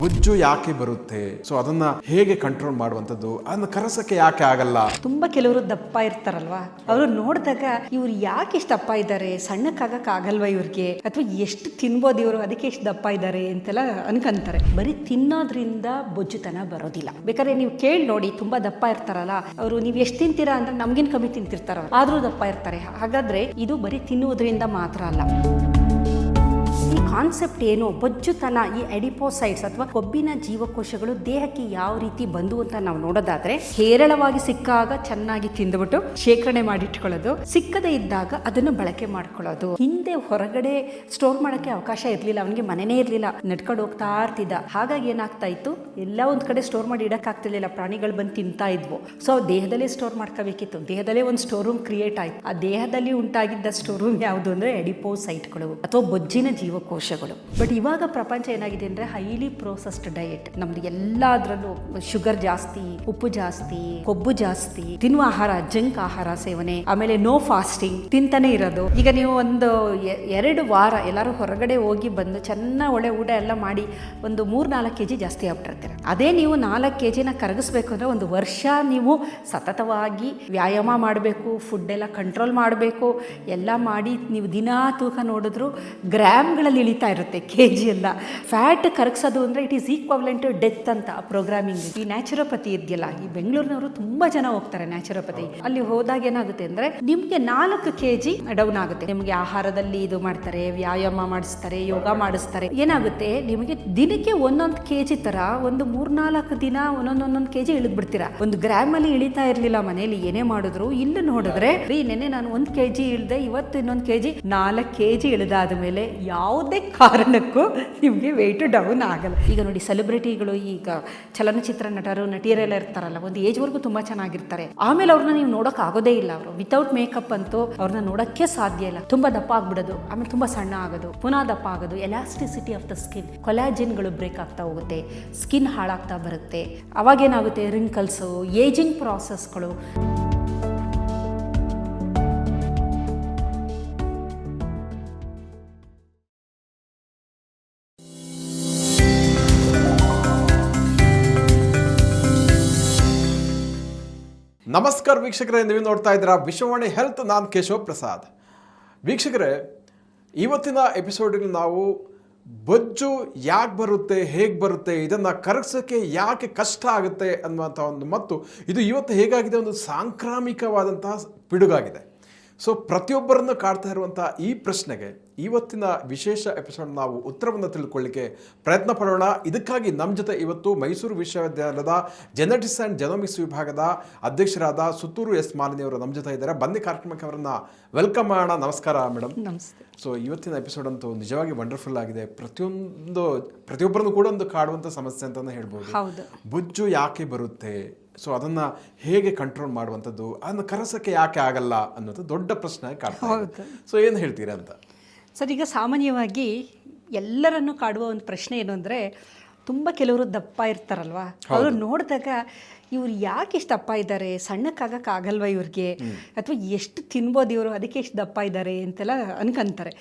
ಬೊಜ್ಜು ಯಾಕೆ ಬರುತ್ತೆ, ಸೊ ಅದನ್ನ ಹೇಗೆ ಕಂಟ್ರೋಲ್ ಮಾಡುವಂಥದ್ದು, ಅದನ್ನ ಕರಸಕ್ಕೆ ಯಾಕೆ ಆಗಲ್ಲ? ತುಂಬಾ ಕೆಲವರು ದಪ್ಪ ಇರ್ತಾರಲ್ವಾ, ಅವರು ನೋಡಿದಾಗ ಇವ್ರು ಯಾಕೆ ಇಷ್ಟು ದಪ್ಪ ಇದ್ದಾರೆ, ಸಣ್ಣಕ್ಕಾಗಕ್ ಆಗಲ್ವಾ ಇವ್ರಿಗೆ, ಅಥವಾ ಎಷ್ಟು ತಿನ್ಬೋದು ಇವರು ಅದಕ್ಕೆ ಎಷ್ಟು ದಪ್ಪ ಇದ್ದಾರೆ ಅಂತೆಲ್ಲ ಅನ್ಕಂತಾರೆ. ಬರೀ ತಿನ್ನೋದ್ರಿಂದ ಬೊಜ್ಜುತನ ಬರೋದಿಲ್ಲ. ಬೇಕಾದ್ರೆ ನೀವು ಕೇಳಿ ನೋಡಿ, ತುಂಬಾ ದಪ್ಪ ಇರ್ತಾರಲ್ಲ ಅವರು, ನೀವು ಎಷ್ಟು ತಿಂತೀರಾ ಅಂದ್ರೆ ನಮ್ಗಿನ್ ಕಮ್ಮಿ ತಿಂತಿರ್ತಾರ, ಆದ್ರೂ ದಪ್ಪ ಇರ್ತಾರೆ. ಹಾಗಾದ್ರೆ ಇದು ಬರೀ ತಿನ್ನುವುದರಿಂದ ಮಾತ್ರ ಅಲ್ಲ. ಈ ಕಾನ್ಸೆಪ್ಟ್ ಏನು, ಬೊಜ್ಜುತನ, ಈ ಎಡಿಪೋಸೈಟ್ಸ್ ಅಥವಾ ಕೊಬ್ಬಿನ ಜೀವಕೋಶಗಳು ದೇಹಕ್ಕೆ ಯಾವ ರೀತಿ ಬಂದು ಅಂತ ನಾವು ನೋಡೋದಾದ್ರೆ, ಹೇರಳವಾಗಿ ಸಿಕ್ಕಾಗ ಚೆನ್ನಾಗಿ ತಿಂದುಬಿಟ್ಟು ಶೇಖರಣೆ ಮಾಡಿಟ್ಕೊಳ್ಳೋದು, ಸಿಕ್ಕದೇ ಇದ್ದಾಗ ಅದನ್ನು ಬಳಕೆ ಮಾಡ್ಕೊಳ್ಳೋದು. ಹಿಂದೆ ಹೊರಗಡೆ ಸ್ಟೋರ್ ಮಾಡೋಕ್ಕೆ ಅವಕಾಶ ಇರಲಿಲ್ಲ, ಅವನಿಗೆ ಮನೆನೇ ಇರಲಿಲ್ಲ, ನಡ್ಕೊಂಡು ಹೋಗ್ತಾ ಇರ್ತಿದ್ದ. ಹಾಗಾಗಿ ಏನಾಗ್ತಾ ಇತ್ತು, ಎಲ್ಲ ಒಂದ್ ಕಡೆ ಸ್ಟೋರ್ ಮಾಡಿ ಇಡಕ್ಕಾಗ್ತಿರ್ಲಿಲ್ಲ, ಪ್ರಾಣಿಗಳು ಬಂದು ತಿಂತಾ ಇದ್ವು. ಸೊ ದೇಹದಲ್ಲೇ ಸ್ಟೋರ್ ಮಾಡ್ಕೋಬೇಕಿತ್ತು, ದೇಹದಲ್ಲೇ ಒಂದು ಸ್ಟೋರ್ ರೂಮ್ ಕ್ರಿಯೇಟ್ ಆಯ್ತು. ಆ ದೇಹದಲ್ಲಿ ಉಂಟಾಗಿದ್ದ ಸ್ಟೋರ್ ರೂಮ್ ಯಾವುದು ಅಂದ್ರೆ ಎಡಿಪೋಸೈಟ್ಗಳು ಅಥವಾ ಬೊಜ್ಜಿನ ಜೀವಕೋಶಗಳು. ಬಟ್ ಇವಾಗ ಪ್ರಪಂಚ ಏನಾಗಿದೆ ಅಂದ್ರೆ ಹೈಲಿ ಪ್ರೋಸೆಸ್ಡ್ ಡಯಟ್. ನಮ್ದು ಎಲ್ಲಾದ್ರಲ್ಲೂ ಶುಗರ್ ಜಾಸ್ತಿ, ಉಪ್ಪು ಜಾಸ್ತಿ, ಕೊಬ್ಬು ಜಾಸ್ತಿ, ತಿನ್ನುವ ಆಹಾರ ಜಂಕ್ ಆಹಾರ ಸೇವನೆ, ಆಮೇಲೆ ನೋ ಫಾಸ್ಟಿಂಗ್, ತಿಂತಾನೆ ಇರೋದು. ಈಗ ನೀವು ಒಂದು 2 ವಾರ ಎಲ್ಲರೂ ಹೊರಗಡೆ ಹೋಗಿ ಬಂದು ಚೆನ್ನಾಗಿ ಒಳ್ಳೆ ಊಟ ಎಲ್ಲ ಮಾಡಿ ಒಂದು 3-4 kg ಜಾಸ್ತಿ ಆಗ್ಬಿಟ್ಟಿರ್ತೀರ. ಅದೇ ನೀವು 4 kg ಕರಗಿಸ್ಬೇಕು ಅಂದ್ರೆ 1 ವರ್ಷ ನೀವು ಸತತವಾಗಿ ವ್ಯಾಯಾಮ ಮಾಡಬೇಕು, ಫುಡ್ ಎಲ್ಲ ಕಂಟ್ರೋಲ್ ಮಾಡಬೇಕು. ಎಲ್ಲ ಮಾಡಿ ನೀವು ದಿನಾ ತೂಕ ನೋಡಿದ್ರು ಗ್ರಾಮ್ಗಳಲ್ಲಿ ಇಳಿತಾ ಇರುತ್ತೆ, ಕೆಜಿ ಎಲ್ಲ. ಫ್ಯಾಟ್ ಕರಗಿಸೋದು ಅಂದ್ರೆ it is equivalent to death ಅಂತ ಪ್ರೋಗ್ರಾಮಿಂಗ್. ಈ ನ್ಯಾಚುರೋಪತಿ ಇದೆಯಲ್ಲ, ಈ ಬೆಂಗಳೂರಿನವರು ತುಂಬಾ ಜನ ಹೋಗ್ತಾರೆ ನ್ಯಾಚುರೋಪತಿ. ಅಲ್ಲಿ ಹೋದಾಗ ಏನಾಗುತ್ತೆ ಅಂದ್ರೆ ನಿಮ್ಗೆ 4 kg ಡೌನ್ ಆಗುತ್ತೆ. ನಿಮ್ಗೆ ಆಹಾರದಲ್ಲಿ ಇದು ಮಾಡ್ತಾರೆ, ವ್ಯಾಯಾಮ ಮಾಡಿಸ್ತಾರೆ, ಯೋಗ ಮಾಡಿಸ್ತಾರೆ. ಏನಾಗುತ್ತೆ, ನಿಮಗೆ ದಿನಕ್ಕೆ 1 kg ತರ ಒಂದು 3-4 ದಿನ ಒಂದೊಂದು kg ಇಳಿದ್ ಬಿಡ್ತೀರಾ. 1 ಗ್ರಾಮ್ ಅಲ್ಲಿ ಇಳಿತಾ ಇರ್ಲಿಲ್ಲ ಮನೇಲಿ ಏನೇ ಮಾಡಿದ್ರು. ಇಲ್ಲಿ ನೋಡಿದ್ರೆ ನೆನ್ನೆ ನಾನು 1 kg ಇಳ್ದೆ, ಇವತ್ತು ಇನ್ನೊಂದು kg, 4 kg ಇಳಿದಾದ ಮೇಲೆ ಯಾವುದೇ ಕಾರಣಕ್ಕೂ ನಿಮಗೆ ವೆಯ್ಟ್ ಡೌನ್ ಆಗಲ್ಲ. ಈಗ ನೋಡಿ, ಸೆಲೆಬ್ರಿಟಿಗಳು, ಈಗ ಚಲನಚಿತ್ರ ನಟರು ನಟಿಯರೆಲ್ಲ ಇರ್ತಾರಲ್ಲ, ಒಂದು ಏಜ್ ವರ್ಗು ತುಂಬಾ ಚೆನ್ನಾಗಿರ್ತಾರೆ. ಆಮೇಲೆ ಅವ್ರನ್ನ ನೀವು ನೋಡಕ್ ಆಗೋದೇ ಇಲ್ಲ. ಅವರು ವಿತೌಟ್ ಮೇಕಪ್ ಅಂತೂ ಅವ್ರನ್ನ ನೋಡಕ್ಕೆ ಸಾಧ್ಯ ಇಲ್ಲ. ತುಂಬಾ ದಪ್ಪ ಆಗ್ಬಿಡೋದು, ಆಮೇಲೆ ತುಂಬಾ ಸಣ್ಣ ಆಗೋದು, ಪುನಃ ದಪ್ಪ ಆಗೋದು. ಎಲಾಸ್ಟಿಸಿಟಿ ಆಫ್ ದ ಸ್ಕಿನ್, ಕೊಲಾಜಿನ್ಗಳು ಬ್ರೇಕ್ ಆಗ್ತಾ ಹೋಗುತ್ತೆ, ಸ್ಕಿನ್ ಹಾಳಾಗ್ತಾ ಬರುತ್ತೆ. ಅವಾಗೇನಾಗುತ್ತೆ, ರಿಂಕಲ್ಸು, ಏಜಿಂಗ್ ಪ್ರಾಸೆಸ್ಗಳು. ನಮಸ್ಕಾರ ವೀಕ್ಷಕರೇ, ನೀವು ನೋಡ್ತಾ ಇದ್ದೀರಾ ವಿಶ್ವವಾಣಿ ಹೆಲ್ತ್. ನಾನು ಕೇಶವ್ ಪ್ರಸಾದ್. ವೀಕ್ಷಕರೇ, ಇವತ್ತಿನ ಎಪಿಸೋಡಲ್ಲಿ ನಾವು ಬೊಜ್ಜು ಯಾಕೆ ಬರುತ್ತೆ, ಹೇಗೆ ಬರುತ್ತೆ, ಇದನ್ನು ಕರಗಿಸೋಕ್ಕೆ ಯಾಕೆ ಕಷ್ಟ ಆಗುತ್ತೆ ಅನ್ನುವಂಥ ಮತ್ತು ಇದು ಇವತ್ತು ಹೇಗಾಗಿದೆ, ಒಂದು ಸಾಂಕ್ರಾಮಿಕವಾದಂತಹ ಪಿಡುಗಾಗಿದೆ. ಸೊ ಪ್ರತಿಯೊಬ್ಬರನ್ನು ಕಾಡ್ತಾ ಇರುವಂಥ ಈ ಪ್ರಶ್ನೆಗೆ ಇವತ್ತಿನ ವಿಶೇಷ ಎಪಿಸೋಡ್ ನಾವು ಉತ್ತರವನ್ನು ತಿಳ್ಕೊಳ್ಳಿಕ್ಕೆ ಪ್ರಯತ್ನ ಪಡೋಣ. ಇದಕ್ಕಾಗಿ ನಮ್ಮ ಜೊತೆ ಇವತ್ತು ಮೈಸೂರು ವಿಶ್ವವಿದ್ಯಾಲಯದ ಜೆನೆಟಿಕ್ಸ್ ಆ್ಯಂಡ್ ಜೆನೋಮಿಕ್ಸ್ ವಿಭಾಗದ ಅಧ್ಯಕ್ಷರಾದ ಸುತ್ತೂರು ಎಸ್ ಮಾಲಿನಿ ಅವರು ನಮ್ಮ ಜೊತೆ ಇದ್ದಾರೆ. ಬನ್ನಿ ಕಾರ್ಯಕ್ರಮಕ್ಕೆ ಅವರನ್ನು ವೆಲ್ಕಮ್ ಮಾಡೋಣ. ನಮಸ್ಕಾರ ಮೇಡಮ್. ನಮಸ್ತೆ. ಸೊ ಇವತ್ತಿನ ಎಪಿಸೋಡ್ ಅಂತೂ ನಿಜವಾಗಿ ವಂಡರ್ಫುಲ್ ಆಗಿದೆ. ಪ್ರತಿಯೊಬ್ಬರನ್ನು ಕೂಡ ಒಂದು ಕಾಡುವಂಥ ಸಮಸ್ಯೆ ಅಂತಲೇ ಹೇಳ್ಬೋದು. ಬೊಜ್ಜು ಯಾಕೆ ಬರುತ್ತೆ, ಸೊ ಅದನ್ನು ಹೇಗೆ ಕಂಟ್ರೋಲ್ ಮಾಡುವಂಥದ್ದು, ಅದನ್ನು ಕರಸಕ್ಕೆ ಯಾಕೆ ಆಗಲ್ಲ ಅನ್ನೋದು ದೊಡ್ಡ ಪ್ರಶ್ನೆ ಕಾಡ್ತಾ ಇದೆ. ಸೊ ಏನು ಹೇಳ್ತೀರಾ ಅಂತ ಸರ್? ಈಗ ಸಾಮಾನ್ಯವಾಗಿ ಎಲ್ಲರನ್ನು ಕಾಡುವ ಒಂದು ಪ್ರಶ್ನೆ ಏನು ಅಂದರೆ, ತುಂಬ ಕೆಲವರು ದಪ್ಪ ಇರ್ತಾರಲ್ವಾ, ಅವರು ನೋಡಿದಾಗ ಇವ್ರು ಯಾಕೆ ಇಷ್ಟು ದಪ್ಪ ಇದ್ದಾರೆ, ಸಣ್ಣಕ್ಕಾಗಕ್ಕೆ ಆಗಲ್ವಾ ಇವ್ರಿಗೆ, ಅಥವಾ ಎಷ್ಟು ತಿನ್ಬೋದು ಇವರು ಅದಕ್ಕೆ ಎಷ್ಟು ದಪ್ಪ ಇದ್ದಾರೆ ಅಂತೆಲ್ಲ ಅನ್ಕೊಂತಾರೆ.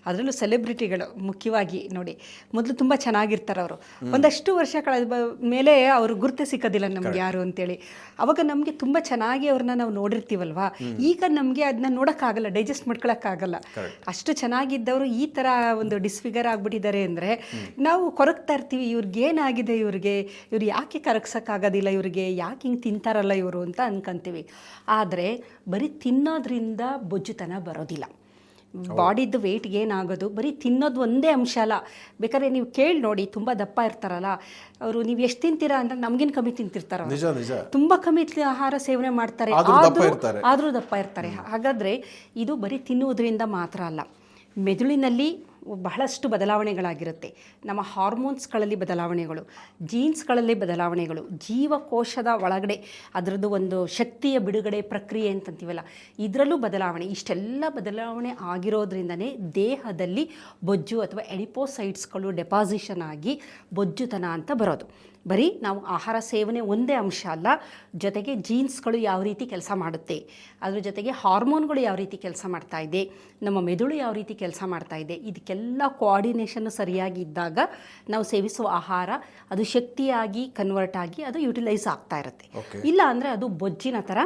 ಅದರಲ್ಲೂ ಸೆಲೆಬ್ರಿಟಿಗಳು ಮುಖ್ಯವಾಗಿ ನೋಡಿ, ಮೊದಲು ತುಂಬ ಚೆನ್ನಾಗಿರ್ತಾರೆ ಅವರು. ಒಂದಷ್ಟು ವರ್ಷ ಕಳೆದ ಮೇಲೆ ಅವರು ಗುರುತೇ ಸಿಕ್ಕೋದಿಲ್ಲ ನಮ್ಗೆ ಯಾರು ಅಂತೇಳಿ. ಅವಾಗ ನಮಗೆ ತುಂಬ ಚೆನ್ನಾಗಿ ಅವ್ರನ್ನ ನಾವು ನೋಡಿರ್ತೀವಲ್ವಾ. ಈಗ ನಮಗೆ ಅದನ್ನ ನೋಡೋಕ್ಕಾಗಲ್ಲ, ಡೈಜೆಸ್ಟ್ ಮಾಡ್ಕೊಳಕ್ಕಾಗಲ್ಲ. ಅಷ್ಟು ಚೆನ್ನಾಗಿದ್ದವರು ಈ ಥರ ಒಂದು ಡಿಸ್ಫಿಗರ್ ಆಗಿಬಿಟ್ಟಿದ್ದಾರೆ ಅಂದರೆ ನಾವು ಕೊರಗ್ತಾ ಇರ್ತೀವಿ, ಇವ್ರಿಗೇನಾಗಿದೆ, ಇವ್ರು ಯಾಕೆ ಕರಗ್ಸೋಕ್ಕಾಗೋದಿಲ್ಲ, ಇವ್ರಿಗೆ ಯಾಕೆ ಹಿಂಗೆ ತಿಂತಾರಲ್ಲ ಇವರು ಅಂತ ಅನ್ಕೊಂತೀವಿ. ಆದರೆ ಬರೀ ತಿನ್ನೋದ್ರಿಂದ ಬೊಜ್ಜುತನ ಬರೋದಿಲ್ಲ. ಬಾಡಿದು ವೆಯ್ಟ್ ಏನಾಗೋದು ಬರೀ ತಿನ್ನೋದು ಒಂದೇ ಅಂಶ ಅಲ್ಲ. ಬೇಕಾದ್ರೆ ನೀವು ಕೇಳಿ ನೋಡಿ, ತುಂಬ ದಪ್ಪ ಇರ್ತಾರಲ್ಲ ಅವರು, ನೀವು ಎಷ್ಟು ತಿಂತೀರಾ ಅಂದ್ರೆ ನಮ್ಗಿನ್ ಕಮ್ಮಿ ತಿಂತಿರ್ತಾರ, ತುಂಬಾ ಕಮ್ಮಿ ಆಹಾರ ಸೇವನೆ ಮಾಡ್ತಾರೆ, ಆದ್ರೂ ದಪ್ಪ ಇರ್ತಾರೆ. ಹಾಗಾದ್ರೆ ಇದು ಬರೀ ತಿನ್ನುವುದರಿಂದ ಮಾತ್ರ ಅಲ್ಲ. ಮೆದುಳಿನಲ್ಲಿ ಬಹಳಷ್ಟು ಬದಲಾವಣೆಗಳಾಗಿರುತ್ತೆ. ನಮ್ಮ ಹಾರ್ಮೋನ್ಸ್ಗಳಲ್ಲಿ ಬದಲಾವಣೆಗಳು, ಜೀನ್ಸ್ಗಳಲ್ಲಿ ಬದಲಾವಣೆಗಳು, ಜೀವಕೋಶದ ಒಳಗಡೆ ಅದರದ್ದು ಒಂದು ಶಕ್ತಿಯ ಬಿಡುಗಡೆ ಪ್ರಕ್ರಿಯೆ ಅಂತಂತೀವಲ್ಲ, ಇದರಲ್ಲೂ ಬದಲಾವಣೆ. ಇಷ್ಟೆಲ್ಲ ಬದಲಾವಣೆ ಆಗಿರೋದ್ರಿಂದನೇ ದೇಹದಲ್ಲಿ ಬೊಜ್ಜು ಅಥವಾ ಎಡಿಪೋಸೈಟ್ಸ್ಗಳು ಡೆಪಾಸಿಷನ್ ಆಗಿ ಬೊಜ್ಜುತನ ಅಂತ ಬರೋದು. ಬರೀ ನಾವು ಆಹಾರ ಸೇವನೆ ಒಂದೇ ಅಂಶ ಅಲ್ಲ, ಜೊತೆಗೆ ಜೀನ್ಸ್ಗಳು ಯಾವ ರೀತಿ ಕೆಲಸ ಮಾಡುತ್ತೆ, ಅದ್ರ ಜೊತೆಗೆ ಹಾರ್ಮೋನ್ಗಳು ಯಾವ ರೀತಿ ಕೆಲಸ ಮಾಡ್ತಾ ಇದೆ, ನಮ್ಮ ಮೆದುಳು ಯಾವ ರೀತಿ ಕೆಲಸ ಮಾಡ್ತಾ ಇದೆ, ಇದಕ್ಕೆಲ್ಲ ಎಲ್ಲ ಕೋಆರ್ಡಿನೇಷನ್ ಸರಿಯಾಗಿ ಇದ್ದಾಗ ನಾವು ಸೇವಿಸುವ ಆಹಾರ ಅದು ಶಕ್ತಿಯಾಗಿ ಕನ್ವರ್ಟ್ ಆಗಿ ಅದು ಯುಟಿಲೈಸ್ ಆಗ್ತಾ ಇರುತ್ತೆ. ಇಲ್ಲ ಅಂದರೆ ಅದು ಬೊಜ್ಜಿನ ಥರ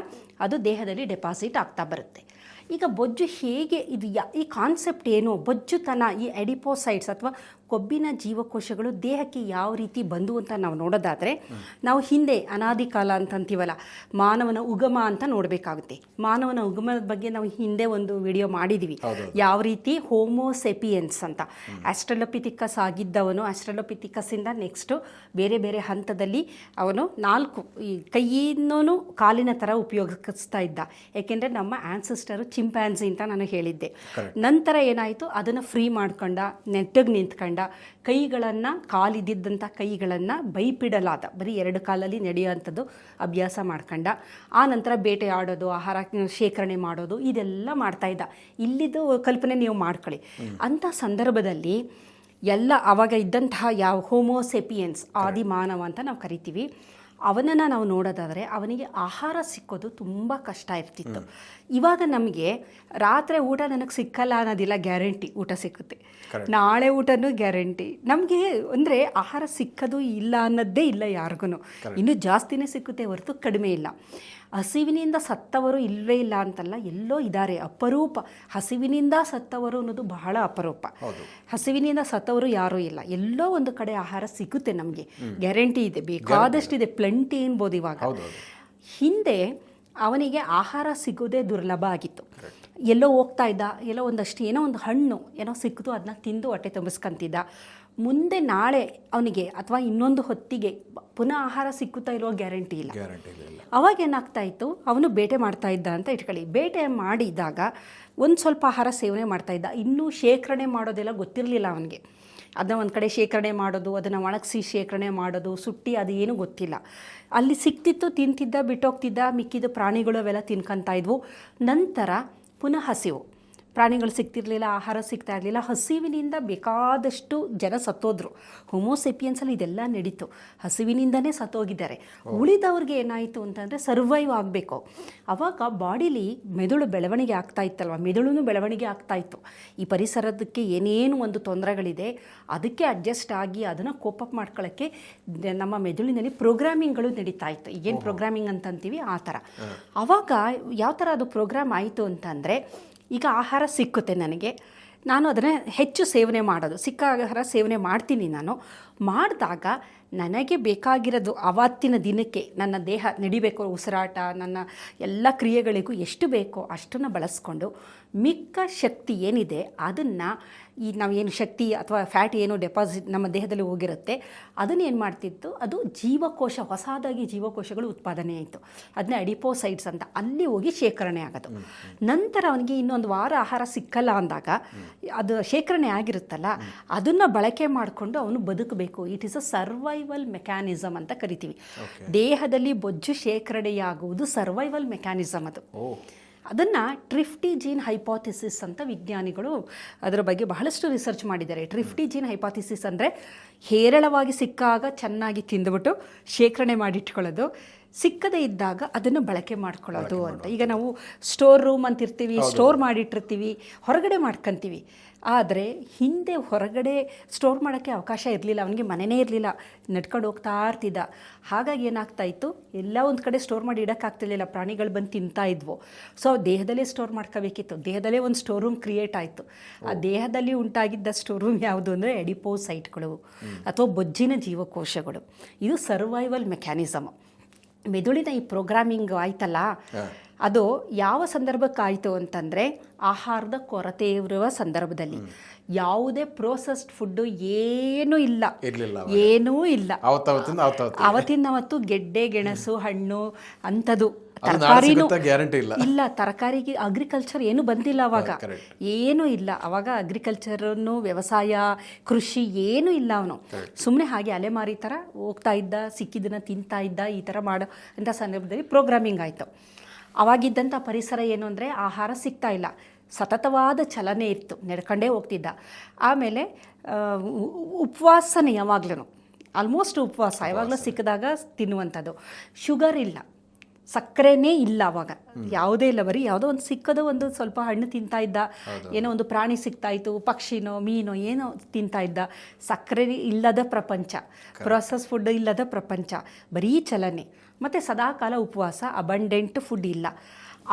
ಅದು ದೇಹದಲ್ಲಿ ಡೆಪಾಸಿಟ್ ಆಗ್ತಾ ಬರುತ್ತೆ. ಈಗ ಬೊಜ್ಜು ಹೇಗೆ ಇದು ಈ ಕಾನ್ಸೆಪ್ಟ್ ಏನು, ಬೊಜ್ಜುತನ, ಈ ಎಡಿಪೋಸೈಟ್ಸ್ ಅಥವಾ ಕೊಬ್ಬಿನ ಜೀವಕೋಶಗಳು ದೇಹಕ್ಕೆ ಯಾವ ರೀತಿ ಬಂದು ಅಂತ ನಾವು ನೋಡೋದಾದರೆ, ನಾವು ಹಿಂದೆ ಅನಾದಿ ಕಾಲ ಅಂತಂತೀವಲ್ಲ, ಮಾನವನ ಉಗಮ ಅಂತ ನೋಡಬೇಕಾಗುತ್ತೆ. ಮಾನವನ ಉಗಮದ ಬಗ್ಗೆ ನಾವು ಹಿಂದೆ ಒಂದು ವಿಡಿಯೋ ಮಾಡಿದ್ದೀವಿ, ಯಾವ ರೀತಿ ಹೋಮೋಸೆಪಿಯನ್ಸ್ ಅಂತ. ಆಸ್ಟ್ರಲೋಪಿಥಿಕಸ್ ಆಗಿದ್ದವನು ಆಸ್ಟ್ರಲೋಪಿಥಿಕಸ್ಸಿಂದ ನೆಕ್ಸ್ಟು ಬೇರೆ ಬೇರೆ ಹಂತದಲ್ಲಿ ಅವನು 4 ಈ ಕೈಯಿನೂ ಕಾಲಿನ ಥರ ಉಪಯೋಗಿಸ್ತಾ ಇದ್ದ. ಯಾಕೆಂದರೆ ನಮ್ಮ ಆನ್ಸೆಸ್ಟರು ಚಿಂಪ್ಯಾನ್ಸಿ ಅಂತ ನಾನು ಹೇಳಿದ್ದೆ. ನಂತರ ಏನಾಯಿತು, ಅದನ್ನು ಫ್ರೀ ಮಾಡ್ಕೊಂಡ, ನೆಟ್ಟಗೆ ನಿಂತ್ಕೊಂಡ, ಕೈಗಳನ್ನು, ಕಾಲಿದ್ದಂಥ ಕೈಗಳನ್ನು ಬೈಪಿಡಲಾದ, ಬರೀ 2 ಕಾಲಲ್ಲಿ ನಡೆಯುವಂಥದ್ದು ಅಭ್ಯಾಸ ಮಾಡ್ಕೊಂಡ. ಆ ನಂತರ ಬೇಟೆ ಆಡೋದು, ಆಹಾರ ಶೇಖರಣೆ ಮಾಡೋದು, ಇದೆಲ್ಲ ಮಾಡ್ತಾ ಇದ್ದ. ಇಲ್ಲಿದ್ದು ಕಲ್ಪನೆ ನೀವು ಮಾಡ್ಕೊಳ್ಳಿ. ಅಂಥ ಸಂದರ್ಭದಲ್ಲಿ ಎಲ್ಲ ಅವಾಗ ಇದ್ದಂತಹ ಯಾವ ಹೋಮೋಸೆಪಿಯನ್ಸ್ ಆದಿಮಾನವ ಅಂತ ನಾವು ಕರಿತೀವಿ, ಅವನನ್ನು ನಾವು ನೋಡೋದಾದರೆ ಅವನಿಗೆ ಆಹಾರ ಸಿಕ್ಕೋದು ತುಂಬ ಕಷ್ಟ ಇರ್ತಿತ್ತು. ಇವಾಗ ನಮಗೆ ರಾತ್ರಿ ಊಟ ನನಗೆ ಸಿಕ್ಕಲ್ಲ ಅನ್ನೋದಿಲ್ಲ, ಗ್ಯಾರಂಟಿ ಊಟ ಸಿಕ್ಕುತ್ತೆ. ನಾಳೆ ಊಟನೂ ಗ್ಯಾರಂಟಿ. ನಮಗೆ ಅಂದರೆ ಆಹಾರ ಸಿಕ್ಕೋದು ಇಲ್ಲ ಅನ್ನೋದೇ ಇಲ್ಲ ಯಾರಿಗೂ. ಇನ್ನೂ ಜಾಸ್ತಿನೇ ಸಿಕ್ಕುತ್ತೆ ಹೊರತು ಕಡಿಮೆ ಇಲ್ಲ. ಹಸಿವಿನಿಂದ ಸತ್ತವರು ಇಲ್ಲವೇ ಇಲ್ಲ ಅಂತಲ್ಲ, ಎಲ್ಲೋ ಇದ್ದಾರೆ, ಅಪರೂಪ. ಹಸಿವಿನಿಂದ ಸತ್ತವರು ಅನ್ನೋದು ಬಹಳ ಅಪರೂಪ. ಹಸಿವಿನಿಂದ ಸತ್ತವರು ಯಾರೂ ಇಲ್ಲ, ಎಲ್ಲೋ ಒಂದು ಕಡೆ ಆಹಾರ ಸಿಗುತ್ತೆ ನಮಗೆ, ಗ್ಯಾರಂಟಿ ಇದೆ, ಬೇಕಾದಷ್ಟಿದೆ, ಪ್ಲೆಂಟಿ ಅನ್ಬೋದು. ಇವಾಗ ಹಿಂದೆ ಅವನಿಗೆ ಆಹಾರ ಸಿಗೋದೇ ದುರ್ಲಭ ಆಗಿತ್ತು. ಎಲ್ಲೋ ಹೋಗ್ತಾ ಇದ್ದ, ಎಲ್ಲೋ ಒಂದಷ್ಟು ಏನೋ ಒಂದು ಹಣ್ಣು ಏನೋ ಸಿಕ್ಕಿತು, ಅದನ್ನ ತಿಂದು ಹೊಟ್ಟೆ ತುಂಬಿಸ್ಕೊಂತಿದ್ದ. ಮುಂದೆ ನಾಳೆ ಅವನಿಗೆ ಅಥವಾ ಇನ್ನೊಂದು ಹೊತ್ತಿಗೆ ಪುನಃ ಆಹಾರ ಸಿಕ್ಕುತ್ತಾ ಇರೋ ಗ್ಯಾರಂಟಿ ಇಲ್ಲ. ಅವಾಗ ಏನಾಗ್ತಾ ಇತ್ತು, ಅವನು ಬೇಟೆ ಮಾಡ್ತಾ ಇದ್ದ ಅಂತ ಇಟ್ಕೊಳ್ಳಿ. ಬೇಟೆ ಮಾಡಿದಾಗ ಒಂದು ಸ್ವಲ್ಪ ಆಹಾರ ಸೇವನೆ ಮಾಡ್ತಾ ಇದ್ದ, ಇನ್ನೂ ಶೇಖರಣೆ ಮಾಡೋದೆಲ್ಲ ಗೊತ್ತಿರಲಿಲ್ಲ ಅವನಿಗೆ. ಅದನ್ನ ಒಂದು ಕಡೆ ಶೇಖರಣೆ ಮಾಡೋದು, ಅದನ್ನು ಒಣಗಿಸಿ ಶೇಖರಣೆ ಮಾಡೋದು, ಸುಟ್ಟಿ, ಅದು ಏನೂ ಗೊತ್ತಿಲ್ಲ. ಅಲ್ಲಿ ಸಿಕ್ತಿತ್ತು, ತಿಂತಿದ್ದ, ಬಿಟ್ಟೋಗ್ತಿದ್ದ, ಮಿಕ್ಕಿದ ಪ್ರಾಣಿಗಳು ಅವೆಲ್ಲ ತಿನ್ಕೊತಾ ಇದ್ವು. ನಂತರ ಪುನಃ ಹಸಿವು, ಪ್ರಾಣಿಗಳು ಸಿಗ್ತಿರ್ಲಿಲ್ಲ, ಆಹಾರ ಸಿಗ್ತಾ ಇರಲಿಲ್ಲ, ಹಸಿವಿನಿಂದ ಬೇಕಾದಷ್ಟು ಜನ ಸತ್ತೋದ್ರು. ಹೋಮೋಸೆಪಿಯನ್ಸಲ್ಲಿ ಇದೆಲ್ಲ ನಡೀತು, ಹಸಿವಿನಿಂದನೇ ಸತ್ತೋಗಿದ್ದಾರೆ. ಉಳಿದವ್ರಿಗೆ ಏನಾಯಿತು ಅಂತಂದರೆ ಸರ್ವೈವ್ ಆಗಬೇಕು. ಆವಾಗ ಬಾಡಿಲಿ ಮೆದುಳು ಬೆಳವಣಿಗೆ ಆಗ್ತಾ ಇತ್ತಲ್ವ, ಮೆದುಳು ಬೆಳವಣಿಗೆ ಆಗ್ತಾ ಇತ್ತು. ಈ ಪರಿಸರದಕ್ಕೆ ಏನೇನು ಒಂದು ತೊಂದರೆಗಳಿದೆ ಅದಕ್ಕೆ ಅಡ್ಜಸ್ಟ್ ಆಗಿ ಅದನ್ನು ಕೋಪಪ್ ಮಾಡ್ಕೊಳ್ಳೋಕ್ಕೆ ನಮ್ಮ ಮೆದುಳಿನಲ್ಲಿ ಪ್ರೋಗ್ರಾಮಿಂಗ್ಗಳು ನಡೀತಾ ಇತ್ತು. ಈಗೇನು ಪ್ರೋಗ್ರಾಮಿಂಗ್ ಅಂತಂತೀವಿ ಆ ಥರ. ಆವಾಗ ಯಾವ ಥರ ಅದು ಪ್ರೋಗ್ರಾಮ್ ಆಯಿತು ಅಂತಂದರೆ, ಈಗ ಆಹಾರ ಸಿಕ್ಕುತ್ತೆ ನನಗೆ, ನಾನು ಅದನ್ನು ಹೆಚ್ಚು ಸೇವನೆ ಮಾಡೋದು, ಸಿಕ್ಕ ಆಹಾರ ಸೇವನೆ ಮಾಡ್ತೀನಿ. ನಾನು ಮಾಡಿದಾಗ ನನಗೆ ಬೇಕಾಗಿರೋದು ಅವತ್ತಿನ ದಿನಕ್ಕೆ ನನ್ನ ದೇಹ ನಡಿಬೇಕು, ಉಸಿರಾಟ, ನನ್ನ ಎಲ್ಲ ಕ್ರಿಯೆಗಳಿಗೂ ಎಷ್ಟು ಬೇಕೋ ಅಷ್ಟನ್ನು ಬಳಸ್ಕೊಂಡು ಮಿಕ್ಕ ಶಕ್ತಿ ಏನಿದೆ ಅದನ್ನು, ಈ ನಾವೇನು ಶಕ್ತಿ ಅಥವಾ ಫ್ಯಾಟ್ ಏನು ಡೆಪಾಸಿಟ್ ನಮ್ಮ ದೇಹದಲ್ಲಿ ಹೋಗಿರುತ್ತೆ ಅದನ್ನು ಏನು ಮಾಡ್ತಿತ್ತು, ಅದು ಜೀವಕೋಶ, ಹೊಸದಾಗಿ ಜೀವಕೋಶಗಳು ಉತ್ಪಾದನೆ ಆಯಿತು. ಅದನ್ನ ಅಡಿಪೋಸೈಟ್ಸ್ ಅಂತ, ಅಲ್ಲಿ ಹೋಗಿ ಶೇಖರಣೆ ಆಗೋದು. ನಂತರ ಅವನಿಗೆ ಇನ್ನೊಂದು ವಾರ ಆಹಾರ ಸಿಕ್ಕಲ್ಲ ಅಂದಾಗ ಅದು ಶೇಖರಣೆ ಆಗಿರುತ್ತಲ್ಲ, ಅದನ್ನು ಬಳಕೆ ಮಾಡಿಕೊಂಡು ಅವನು ಬದುಕಬೇಕು. It is a survival mechanism ಅಂತ ಕರಿತೀವಿ. ದೇಹದಲ್ಲಿ ಬೊಜ್ಜು ಶೇಖರಣೆಯಾಗುವುದು ಸರ್ವೈವಲ್ ಮೆಕ್ಯಾನಿಸಮ್ ಅದು. ಅದನ್ನು ಟ್ರಿಫ್ಟಿ ಜೀನ್ ಹೈಪಾಥಿಸಿಸ್ ಅಂತ ವಿಜ್ಞಾನಿಗಳು ಅದರ ಬಗ್ಗೆ ಬಹಳಷ್ಟು ರಿಸರ್ಚ್ ಮಾಡಿದ್ದಾರೆ. ಟ್ರಿಫ್ಟಿ ಜೀನ್ ಹೈಪಾಥಿಸಿಸ್ ಅಂದರೆ ಹೇರಳವಾಗಿ ಸಿಕ್ಕಾಗ ಚೆನ್ನಾಗಿ ತಿಂದುಬಿಟ್ಟು ಶೇಖರಣೆ ಮಾಡಿಟ್ಕೊಳ್ಳೋದು, ಸಿಕ್ಕದೇ ಇದ್ದಾಗ ಅದನ್ನು ಬಳಕೆ ಮಾಡ್ಕೊಳ್ಳೋದು ಅಂತ. ಈಗ ನಾವು ಸ್ಟೋರ್ ರೂಮ್ ಅಂತಿರ್ತೀವಿ, ಸ್ಟೋರ್ ಮಾಡಿಟ್ಟಿರ್ತೀವಿ, ಹೊರಗಡೆ ಮಾಡ್ಕೊತೀವಿ. ಆದರೆ ಹಿಂದೆ ಹೊರಗಡೆ ಸ್ಟೋರ್ ಮಾಡೋಕ್ಕೆ ಅವಕಾಶ ಇರಲಿಲ್ಲ, ಅವನಿಗೆ ಮನೆಯೇ ಇರಲಿಲ್ಲ, ನಡ್ಕೊಂಡು ಹೋಗ್ತಾ ಇರ್ತಿದ್ದ. ಹಾಗಾಗಿ ಏನಾಗ್ತಾ ಇತ್ತು, ಎಲ್ಲ ಒಂದು ಕಡೆ ಸ್ಟೋರ್ ಮಾಡಿ ಇಡೋಕ್ಕಾಗ್ತಿರ್ಲಿಲ್ಲ, ಪ್ರಾಣಿಗಳು ಬಂದು ತಿಂತಾ ಇದ್ವು. ಸೊ ದೇಹದಲ್ಲೇ ಸ್ಟೋರ್ ಮಾಡ್ಕೋಬೇಕಿತ್ತು, ದೇಹದಲ್ಲೇ ಒಂದು ಸ್ಟೋರ್ ರೂಮ್ ಕ್ರಿಯೇಟ್ ಆಯಿತು. ಆ ದೇಹದಲ್ಲಿ ಉಂಟಾಗಿದ್ದ ಸ್ಟೋರ್ ರೂಮ್ ಯಾವುದು ಅಂದರೆ ಎಡಿಪೋಸೈಟ್ಗಳು ಅಥವಾ ಬೊಜ್ಜಿನ ಜೀವಕೋಶಗಳು. ಇದು ಸರ್ವೈವಲ್ ಮೆಕ್ಯಾನಿಸಮ್. ಮೆದುಳಿನ ಈ ಪ್ರೋಗ್ರಾಮಿಂಗ್ ಆಯ್ತಲ್ಲ, ಅದು ಯಾವ ಸಂದರ್ಭಕ್ಕಾಯಿತು ಅಂತಂದರೆ ಆಹಾರದ ಕೊರತೆ ಇರುವ ಸಂದರ್ಭದಲ್ಲಿ. ಯಾವುದೇ ಪ್ರೋಸೆಸ್ಡ್ ಫುಡ್ಡು ಏನೂ ಇಲ್ಲ, ಏನೂ ಇಲ್ಲ. ಅವತ್ತಿನವತ್ತು ಗೆಡ್ಡೆ ಗೆಣಸು ಹಣ್ಣು ಅಂಥದ್ದು, ತರಕಾರಿನೂ ಇಲ್ಲ. ತರಕಾರಿಗೆ ಅಗ್ರಿಕಲ್ಚರ್ ಏನು ಬಂದಿಲ್ಲ ಅವಾಗ, ಏನೂ ಇಲ್ಲ ಅವಾಗ. ಅಗ್ರಿಕಲ್ಚರನ್ನು, ವ್ಯವಸಾಯ, ಕೃಷಿ ಏನೂ ಇಲ್ಲ. ಅವನು ಸುಮ್ಮನೆ ಹಾಗೆ ಅಲೆಮಾರಿ ಥರ ಹೋಗ್ತಾ ಇದ್ದ, ಸಿಕ್ಕಿದ್ದನ್ನು ತಿಂತಾ ಇದ್ದ. ಈ ಥರ ಮಾಡೋ ಅಂಥ ಸಂದರ್ಭದಲ್ಲಿ ಪ್ರೋಗ್ರಾಮಿಂಗ್ ಆಯಿತು. ಅವಾಗಿದ್ದಂಥ ಪರಿಸರ ಏನು ಅಂದರೆ ಆಹಾರ ಸಿಗ್ತಾ ಇಲ್ಲ, ಸತತವಾದ ಚಲನೆ ಇತ್ತು, ನಡ್ಕೊಂಡೇ ಹೋಗ್ತಿದ್ದ. ಆಮೇಲೆ ಉಪವಾಸನೆ, ಯಾವಾಗಲೂ ಆಲ್ಮೋಸ್ಟ್ ಉಪವಾಸ, ಯಾವಾಗಲೂ ಸಿಕ್ಕಿದಾಗ ತಿನ್ನುವಂಥದ್ದು. ಶುಗರ್ ಇಲ್ಲ, ಸಕ್ಕರೆನೇ ಇಲ್ಲ ಅವಾಗ, ಯಾವುದೇ ಇಲ್ಲ, ಬರೀ ಯಾವುದೋ ಒಂದು ಸಿಕ್ಕದೋ ಒಂದು ಸ್ವಲ್ಪ ಹಣ್ಣು ತಿಂತಾ ಇದ್ದ, ಏನೋ ಒಂದು ಪ್ರಾಣಿ ಸಿಗ್ತಾ ಇತ್ತು, ಪಕ್ಷಿನೋ ಮೀನೋ ಏನೋ ತಿಂತಾ ಇದ್ದ. ಸಕ್ಕರೆ ಇಲ್ಲದ ಪ್ರಪಂಚ, ಪ್ರೊಸೆಸ್ ಫುಡ್ ಇಲ್ಲದ ಪ್ರಪಂಚ, ಬರೀ ಚಲನೆ ಮತ್ತು ಸದಾಕಾಲ ಉಪವಾಸ, ಅಬಂಡೆಂಟ್ ಫುಡ್ ಇಲ್ಲ.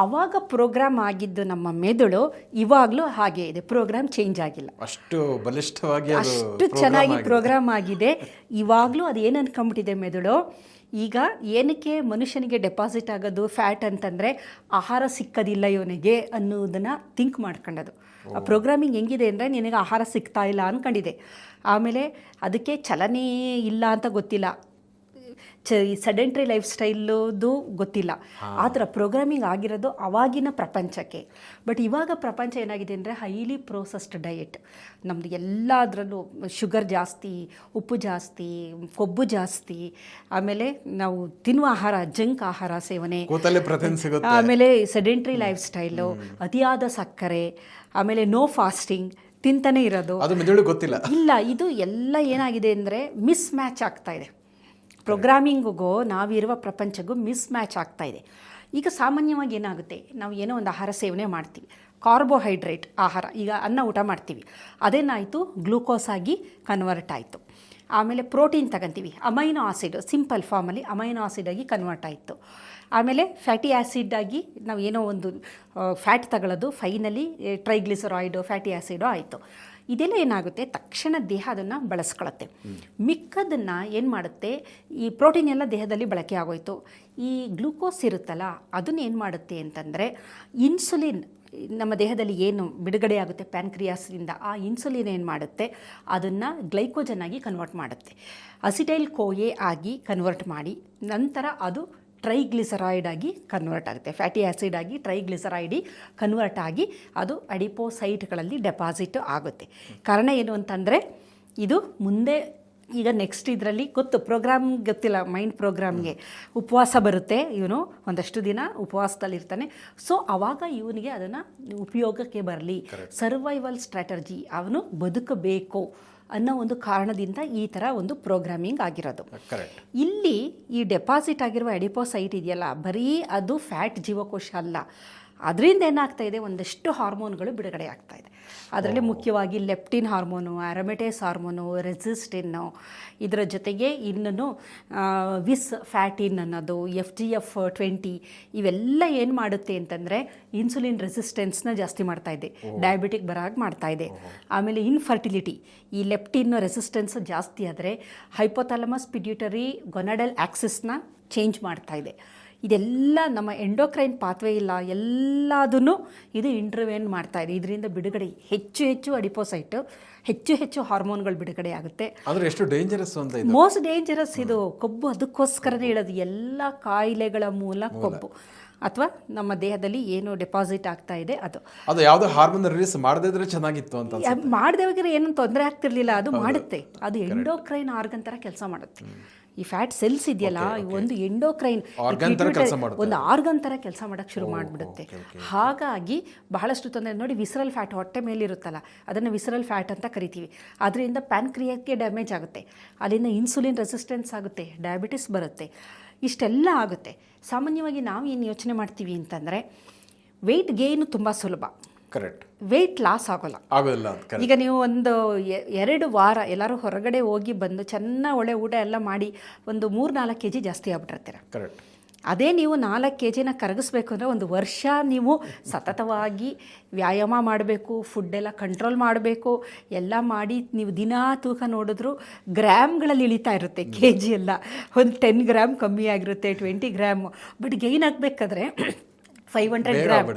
ಆವಾಗ ಪ್ರೋಗ್ರಾಮ್ ಆಗಿದ್ದು ನಮ್ಮ ಮೆದುಳು ಇವಾಗಲೂ ಹಾಗೆ ಇದೆ, ಪ್ರೋಗ್ರಾಮ್ ಚೇಂಜ್ ಆಗಿಲ್ಲ. ಅಷ್ಟು ಬಲಿಷ್ಠವಾಗಿ ಅಷ್ಟು ಚೆನ್ನಾಗಿ ಪ್ರೋಗ್ರಾಮ್ ಆಗಿದೆ. ಇವಾಗಲೂ ಅದು ಏನು ಅನ್ಕೊಂಬಿಟ್ಟಿದೆ ಮೆದುಳು, ಈಗ ಏನಕ್ಕೆ ಮನುಷ್ಯನಿಗೆ ಡೆಪಾಸಿಟ್ ಆಗೋದು ಫ್ಯಾಟ್ ಅಂತಂದರೆ ಆಹಾರ ಸಿಕ್ಕದಿಲ್ಲ ಇವನಿಗೆ ಅನ್ನೋದನ್ನು ಥಿಂಕ್ ಮಾಡ್ಕೊಂಡದು. ಆ ಪ್ರೋಗ್ರಾಮಿಂಗ್ ಹೆಂಗಿದೆ ಅಂದರೆ ನಿನಗೆ ಆಹಾರ ಸಿಗ್ತಾ ಇಲ್ಲ ಅಂದ್ಕೊಂಡಿದೆ, ಆಮೇಲೆ ಅದಕ್ಕೆ ಚಲನೆ ಇಲ್ಲ ಅಂತ ಗೊತ್ತಿಲ್ಲ, ಸೆಡೆಂಟ್ರಿ ಲೈಫ್ ಸ್ಟೈಲದು ಗೊತ್ತಿಲ್ಲ. ಆ ಥರ ಪ್ರೋಗ್ರಾಮಿಂಗ್ ಆಗಿರೋದು ಅವಾಗಿನ ಪ್ರಪಂಚಕ್ಕೆ. ಬಟ್ ಇವಾಗ ಪ್ರಪಂಚ ಏನಾಗಿದೆ ಅಂದರೆ ಹೈಲಿ ಪ್ರೋಸೆಸ್ಡ್ ಡಯೆಟ್. ನಮ್ಮದು ಎಲ್ಲದರಲ್ಲೂ ಶುಗರ್ ಜಾಸ್ತಿ, ಉಪ್ಪು ಜಾಸ್ತಿ, ಕೊಬ್ಬು ಜಾಸ್ತಿ, ಆಮೇಲೆ ನಾವು ತಿನ್ನುವ ಆಹಾರ ಜಂಕ್ ಆಹಾರ ಸೇವನೆ, ಆಮೇಲೆ ಸೆಡೆಂಟ್ರಿ ಲೈಫ್ ಸ್ಟೈಲು, ಅತಿಯಾದ ಸಕ್ಕರೆ, ಆಮೇಲೆ ನೋ ಫಾಸ್ಟಿಂಗ್, ತಿಂತಾನೆ ಇರೋದು, ಅದು ಮೆದುಳು ಗೊತ್ತಿಲ್ಲ. ಇಲ್ಲ, ಇದು ಎಲ್ಲ ಏನಾಗಿದೆ ಅಂದರೆ ಮಿಸ್ ಮ್ಯಾಚ್ ಆಗ್ತಾ ಇದೆ. ಪ್ರೋಗ್ರಾಮಿಂಗಿಗೂ ನಾವಿರುವ ಪ್ರಪಂಚಕ್ಕೂ ಮಿಸ್ ಮ್ಯಾಚ್ ಆಗ್ತಾಯಿದೆ. ಈಗ ಸಾಮಾನ್ಯವಾಗಿ ಏನಾಗುತ್ತೆ, ನಾವು ಏನೋ ಒಂದು ಆಹಾರ ಸೇವನೆ ಮಾಡ್ತೀವಿ, ಕಾರ್ಬೋಹೈಡ್ರೇಟ್ ಆಹಾರ, ಈಗ ಅನ್ನ ಊಟ ಮಾಡ್ತೀವಿ, ಅದೇನಾಯಿತು ಗ್ಲೂಕೋಸ್ ಆಗಿ ಕನ್ವರ್ಟ್ ಆಯಿತು. ಆಮೇಲೆ ಪ್ರೋಟೀನ್ ತಗೊಂತೀವಿ, ಅಮೈನೋ ಆಸಿಡ್ ಸಿಂಪಲ್ ಫಾರ್ಮಲ್ಲಿ ಅಮೈನೋ ಆಸಿಡ್ ಆಗಿ ಕನ್ವರ್ಟ್ ಆಯಿತು. ಆಮೇಲೆ ಫ್ಯಾಟಿ ಆ್ಯಸಿಡ್ ಆಗಿ ನಾವು ಏನೋ ಒಂದು ಫ್ಯಾಟ್ ತಗೊಳ್ಳೋದು, ಫೈನಲಿ ಟ್ರೈಗ್ಲಿಸರಾಯ್ಡು ಫ್ಯಾಟಿ ಆ್ಯಸಿಡು ಆಯಿತು. ಇದೆಲ್ಲ ಏನಾಗುತ್ತೆ, ತಕ್ಷಣ ದೇಹ ಅದನ್ನು ಬಳಸ್ಕೊಳುತ್ತೆ. ಮಿಕ್ಕದನ್ನು ಏನು ಮಾಡುತ್ತೆ, ಈ ಪ್ರೋಟೀನ್ ಎಲ್ಲ ದೇಹದಲ್ಲಿ ಬಳಕೆ ಆಗೋಯ್ತು. ಈ ಗ್ಲೂಕೋಸ್ ಇರುತ್ತಲ್ಲ, ಅದನ್ನು ಏನು ಮಾಡುತ್ತೆ ಅಂತಂದರೆ ಇನ್ಸುಲಿನ್ ನಮ್ಮ ದೇಹದಲ್ಲಿ ಏನು ಬಿಡುಗಡೆ ಆಗುತ್ತೆ ಪ್ಯಾನ್ಕ್ರಿಯಾಸ್ನಿಂದ, ಆ ಇನ್ಸುಲಿನ್ ಏನು ಮಾಡುತ್ತೆ, ಅದನ್ನು ಗ್ಲೈಕೋಜನ್ ಆಗಿ ಕನ್ವರ್ಟ್ ಮಾಡುತ್ತೆ. ಅಸಿಟೈಲ್ ಕೋಯೆ ಆಗಿ ಕನ್ವರ್ಟ್ ಮಾಡಿ ನಂತರ ಅದು ಟ್ರೈಗ್ಲಿಸರಾಯ್ಡ್ ಆಗಿ ಕನ್ವರ್ಟ್ ಆಗುತ್ತೆ, ಫ್ಯಾಟಿ ಆ್ಯಸಿಡ್ ಆಗಿ ಟ್ರೈಗ್ಲಿಸರಾಯ್ಡಿ ಕನ್ವರ್ಟ್ ಆಗಿ ಅದು ಅಡಿಪೋಸೈಟ್ಗಳಲ್ಲಿ ಡೆಪಾಸಿಟ್ ಆಗುತ್ತೆ. ಕಾರಣ ಏನು ಅಂತಂದರೆ ಇದು ಮುಂದೆ ಈಗ ನೆಕ್ಸ್ಟ್ ಇದರಲ್ಲಿ ಗೊತ್ತು, ಪ್ರೋಗ್ರಾಮ್ ಗೊತ್ತಿಲ್ಲ, ಮೈಂಡ್ ಪ್ರೋಗ್ರಾಮ್ಗೆ ಉಪವಾಸ ಬರುತ್ತೆ, ಇವನು ಒಂದಷ್ಟು ದಿನ ಉಪವಾಸದಲ್ಲಿರ್ತಾನೆ. ಸೊ ಆವಾಗ ಇವನಿಗೆ ಅದನ್ನು ಉಪಯೋಗಕ್ಕೆ ಬರಲಿ, ಸರ್ವೈವಲ್ ಸ್ಟ್ರಾಟಜಿ, ಅವನು ಬದುಕಬೇಕು ಅನ್ನೋ ಒಂದು ಕಾರಣದಿಂದ ಈ ಥರ ಒಂದು ಪ್ರೋಗ್ರಾಮಿಂಗ್ ಆಗಿರೋದು. ಇಲ್ಲಿ ಈ ಡೆಪಾಸಿಟ್ ಆಗಿರುವ ಅಡಿಪೋಸೈಟ್ ಇದೆಯಲ್ಲ, ಬರೀ ಅದು ಫ್ಯಾಟ್ ಜೀವಕೋಶ ಅಲ್ಲ, ಅದರಿಂದ ಏನಾಗ್ತಾ ಇದೆ, ಒಂದಷ್ಟು ಹಾರ್ಮೋನ್ಗಳು ಬಿಡುಗಡೆ ಆಗ್ತಾ ಇದೆ. ಅದರಲ್ಲಿ ಮುಖ್ಯವಾಗಿ ಲೆಪ್ಟಿನ್ ಹಾರ್ಮೋನು, ಆ್ಯರೋಮೆಟೇಸ್ ಹಾರ್ಮೋನು, ರೆಸಿಸ್ಟಿನ್ನು, ಇದರ ಜೊತೆಗೆ ಇನ್ನೂ ವಿಸ್ ಫ್ಯಾಟಿನ್ ಅನ್ನೋದು, FGF20, ಇವೆಲ್ಲ ಏನು ಮಾಡುತ್ತೆ ಅಂತಂದರೆ ಇನ್ಸುಲಿನ್ ರೆಸಿಸ್ಟೆನ್ಸ್ನ ಜಾಸ್ತಿ ಮಾಡ್ತಾ ಇದೆ, ಡಯಾಬಿಟಿಕ್ ಬರಾಗಿ ಮಾಡ್ತಾ ಇದೆ. ಆಮೇಲೆ ಇನ್ಫರ್ಟಿಲಿಟಿ, ಈ ಲೆಪ್ಟಿನ್ ರೆಸಿಸ್ಟೆನ್ಸ್ ಜಾಸ್ತಿ ಆದರೆ ಹೈಪೋಥಾಲಮಸ್ ಪಿಟ್ಯೂಟರಿ ಗೊನಾಡಲ್ ಆಕ್ಸಿಸ್ನ ಚೇಂಜ್ ಮಾಡ್ತಾ ಇದೆ. ಇದೆಲ್ಲ ನಮ್ಮ ಎಂಡೋಕ್ರೈನ್ ಪಾತ್ವೇ ಇಲ್ಲ, ಎಲ್ಲದನ್ನು ಇದು ಇಂಟರ್ವೆನ್ ಮಾಡ್ತಾ ಇದೆ. ಇದರಿಂದ ಬಿಡುಗಡೆ ಹೆಚ್ಚು ಅಡಿಪೋಸೈಟ್, ಹೆಚ್ಚು ಹಾರ್ಮೋನ್ಗಳು ಬಿಡುಗಡೆ ಆಗುತ್ತೆ. ಆದರೆ ಎಷ್ಟು ಡೇಂಜರಸ್ ಅಂತ, ಮೋಸ್ಟ್ ಡೇಂಜರಸ್ ಇದು ಕೊಬ್ಬು. ಅದಕ್ಕೋಸ್ಕರನೇ ಹೇಳೋದು, ಎಲ್ಲ ಕಾಯಿಲೆಗಳ ಮೂಲ ಕೊಬ್ಬು ಅಥವಾ ನಮ್ಮ ದೇಹದಲ್ಲಿ ಏನು ಡೆಪಾಸಿಟ್ ಆಗ್ತಾ ಇದೆ ಅದು ಯಾವುದೋ ಹಾರ್ಮೋನ್ ರಿಲೀಸ್ ಮಾಡದೇ ಇದ್ರೆ ಚೆನ್ನಾಗಿತ್ತು ಅಂತ. ಮಾಡದೇ ಹೋಗಿದ್ರೆ ಏನೂ ತೊಂದರೆ ಆಗ್ತಿರ್ಲಿಲ್ಲ, ಅದು ಮಾಡುತ್ತೆ. ಅದು ಎಂಡೋಕ್ರೈನ್ ಆರ್ಗನ್ ಥರ ಕೆಲಸ ಮಾಡುತ್ತೆ. ಈ ಫ್ಯಾಟ್ ಸೆಲ್ಸ್ ಇದೆಯಲ್ಲ, ಒಂದು ಎಂಡೋಕ್ರೈನ್ ಒಂದು ಆರ್ಗನ್ ಥರ ಕೆಲಸ ಮಾಡೋಕ್ಕೆ ಶುರು ಮಾಡಿಬಿಡುತ್ತೆ. ಹಾಗಾಗಿ ಬಹಳಷ್ಟು ತೊಂದರೆ. ನೋಡಿ, ವಿಸರಲ್ ಫ್ಯಾಟ್ ಹೊಟ್ಟೆ ಮೇಲಿರುತ್ತಲ್ಲ, ಅದನ್ನು ವಿಸರಲ್ ಫ್ಯಾಟ್ ಅಂತ ಕರಿತೀವಿ. ಅದರಿಂದ ಪ್ಯಾನ್ಕ್ರಿಯಾಕ್ಕೆ ಡ್ಯಾಮೇಜ್ ಆಗುತ್ತೆ, ಅಲ್ಲಿಂದ ಇನ್ಸುಲಿನ್ ರೆಸಿಸ್ಟೆನ್ಸ್ ಆಗುತ್ತೆ, ಡಯಾಬಿಟಿಸ್ ಬರುತ್ತೆ, ಇಷ್ಟೆಲ್ಲ ಆಗುತ್ತೆ. ಸಾಮಾನ್ಯವಾಗಿ ನಾವು ಏನು ಯೋಚನೆ ಮಾಡ್ತೀವಿ ಅಂತಂದರೆ ವೆಯ್ಟ್ ಗೇನು ತುಂಬ ಸುಲಭ, ಕರೆಕ್ಟ್, ವೆಯ್ಟ್ ಲಾಸ್ ಆಗೋಲ್ಲ. ಈಗ ನೀವು ಒಂದು 2 ವಾರ ಎಲ್ಲರೂ ಹೊರಗಡೆ ಹೋಗಿ ಬಂದು ಚೆನ್ನಾಗಿ ಒಳ್ಳೆ ಊಟ ಎಲ್ಲ ಮಾಡಿ ಒಂದು 3-4 kg ಜಾಸ್ತಿ ಆಗ್ಬಿಟ್ಟಿರ್ತೀರ. ಕರೆಕ್ಟ್. ಅದೇ ನೀವು 4 kgನ ಕರಗಿಸ್ಬೇಕು ಅಂದರೆ 1 ವರ್ಷ ನೀವು ಸತತವಾಗಿ ವ್ಯಾಯಾಮ ಮಾಡಬೇಕು, ಫುಡ್ಡೆಲ್ಲ ಕಂಟ್ರೋಲ್ ಮಾಡಬೇಕು, ಎಲ್ಲ ಮಾಡಿ ನೀವು ದಿನ ತೂಕ ನೋಡಿದ್ರು ಗ್ರಾಮ್ಗಳಲ್ಲಿ ಇಳಿತಾ ಇರುತ್ತೆ, kg ಎಲ್ಲ ಒಂದು 10 ಗ್ರಾಮ್ ಕಮ್ಮಿ ಆಗಿರುತ್ತೆ, 20 ಗ್ರಾಮ್. ಬಟ್ ಗೈನ್ ಆಗಬೇಕಾದ್ರೆ 500 ಗ್ರಾಮ್,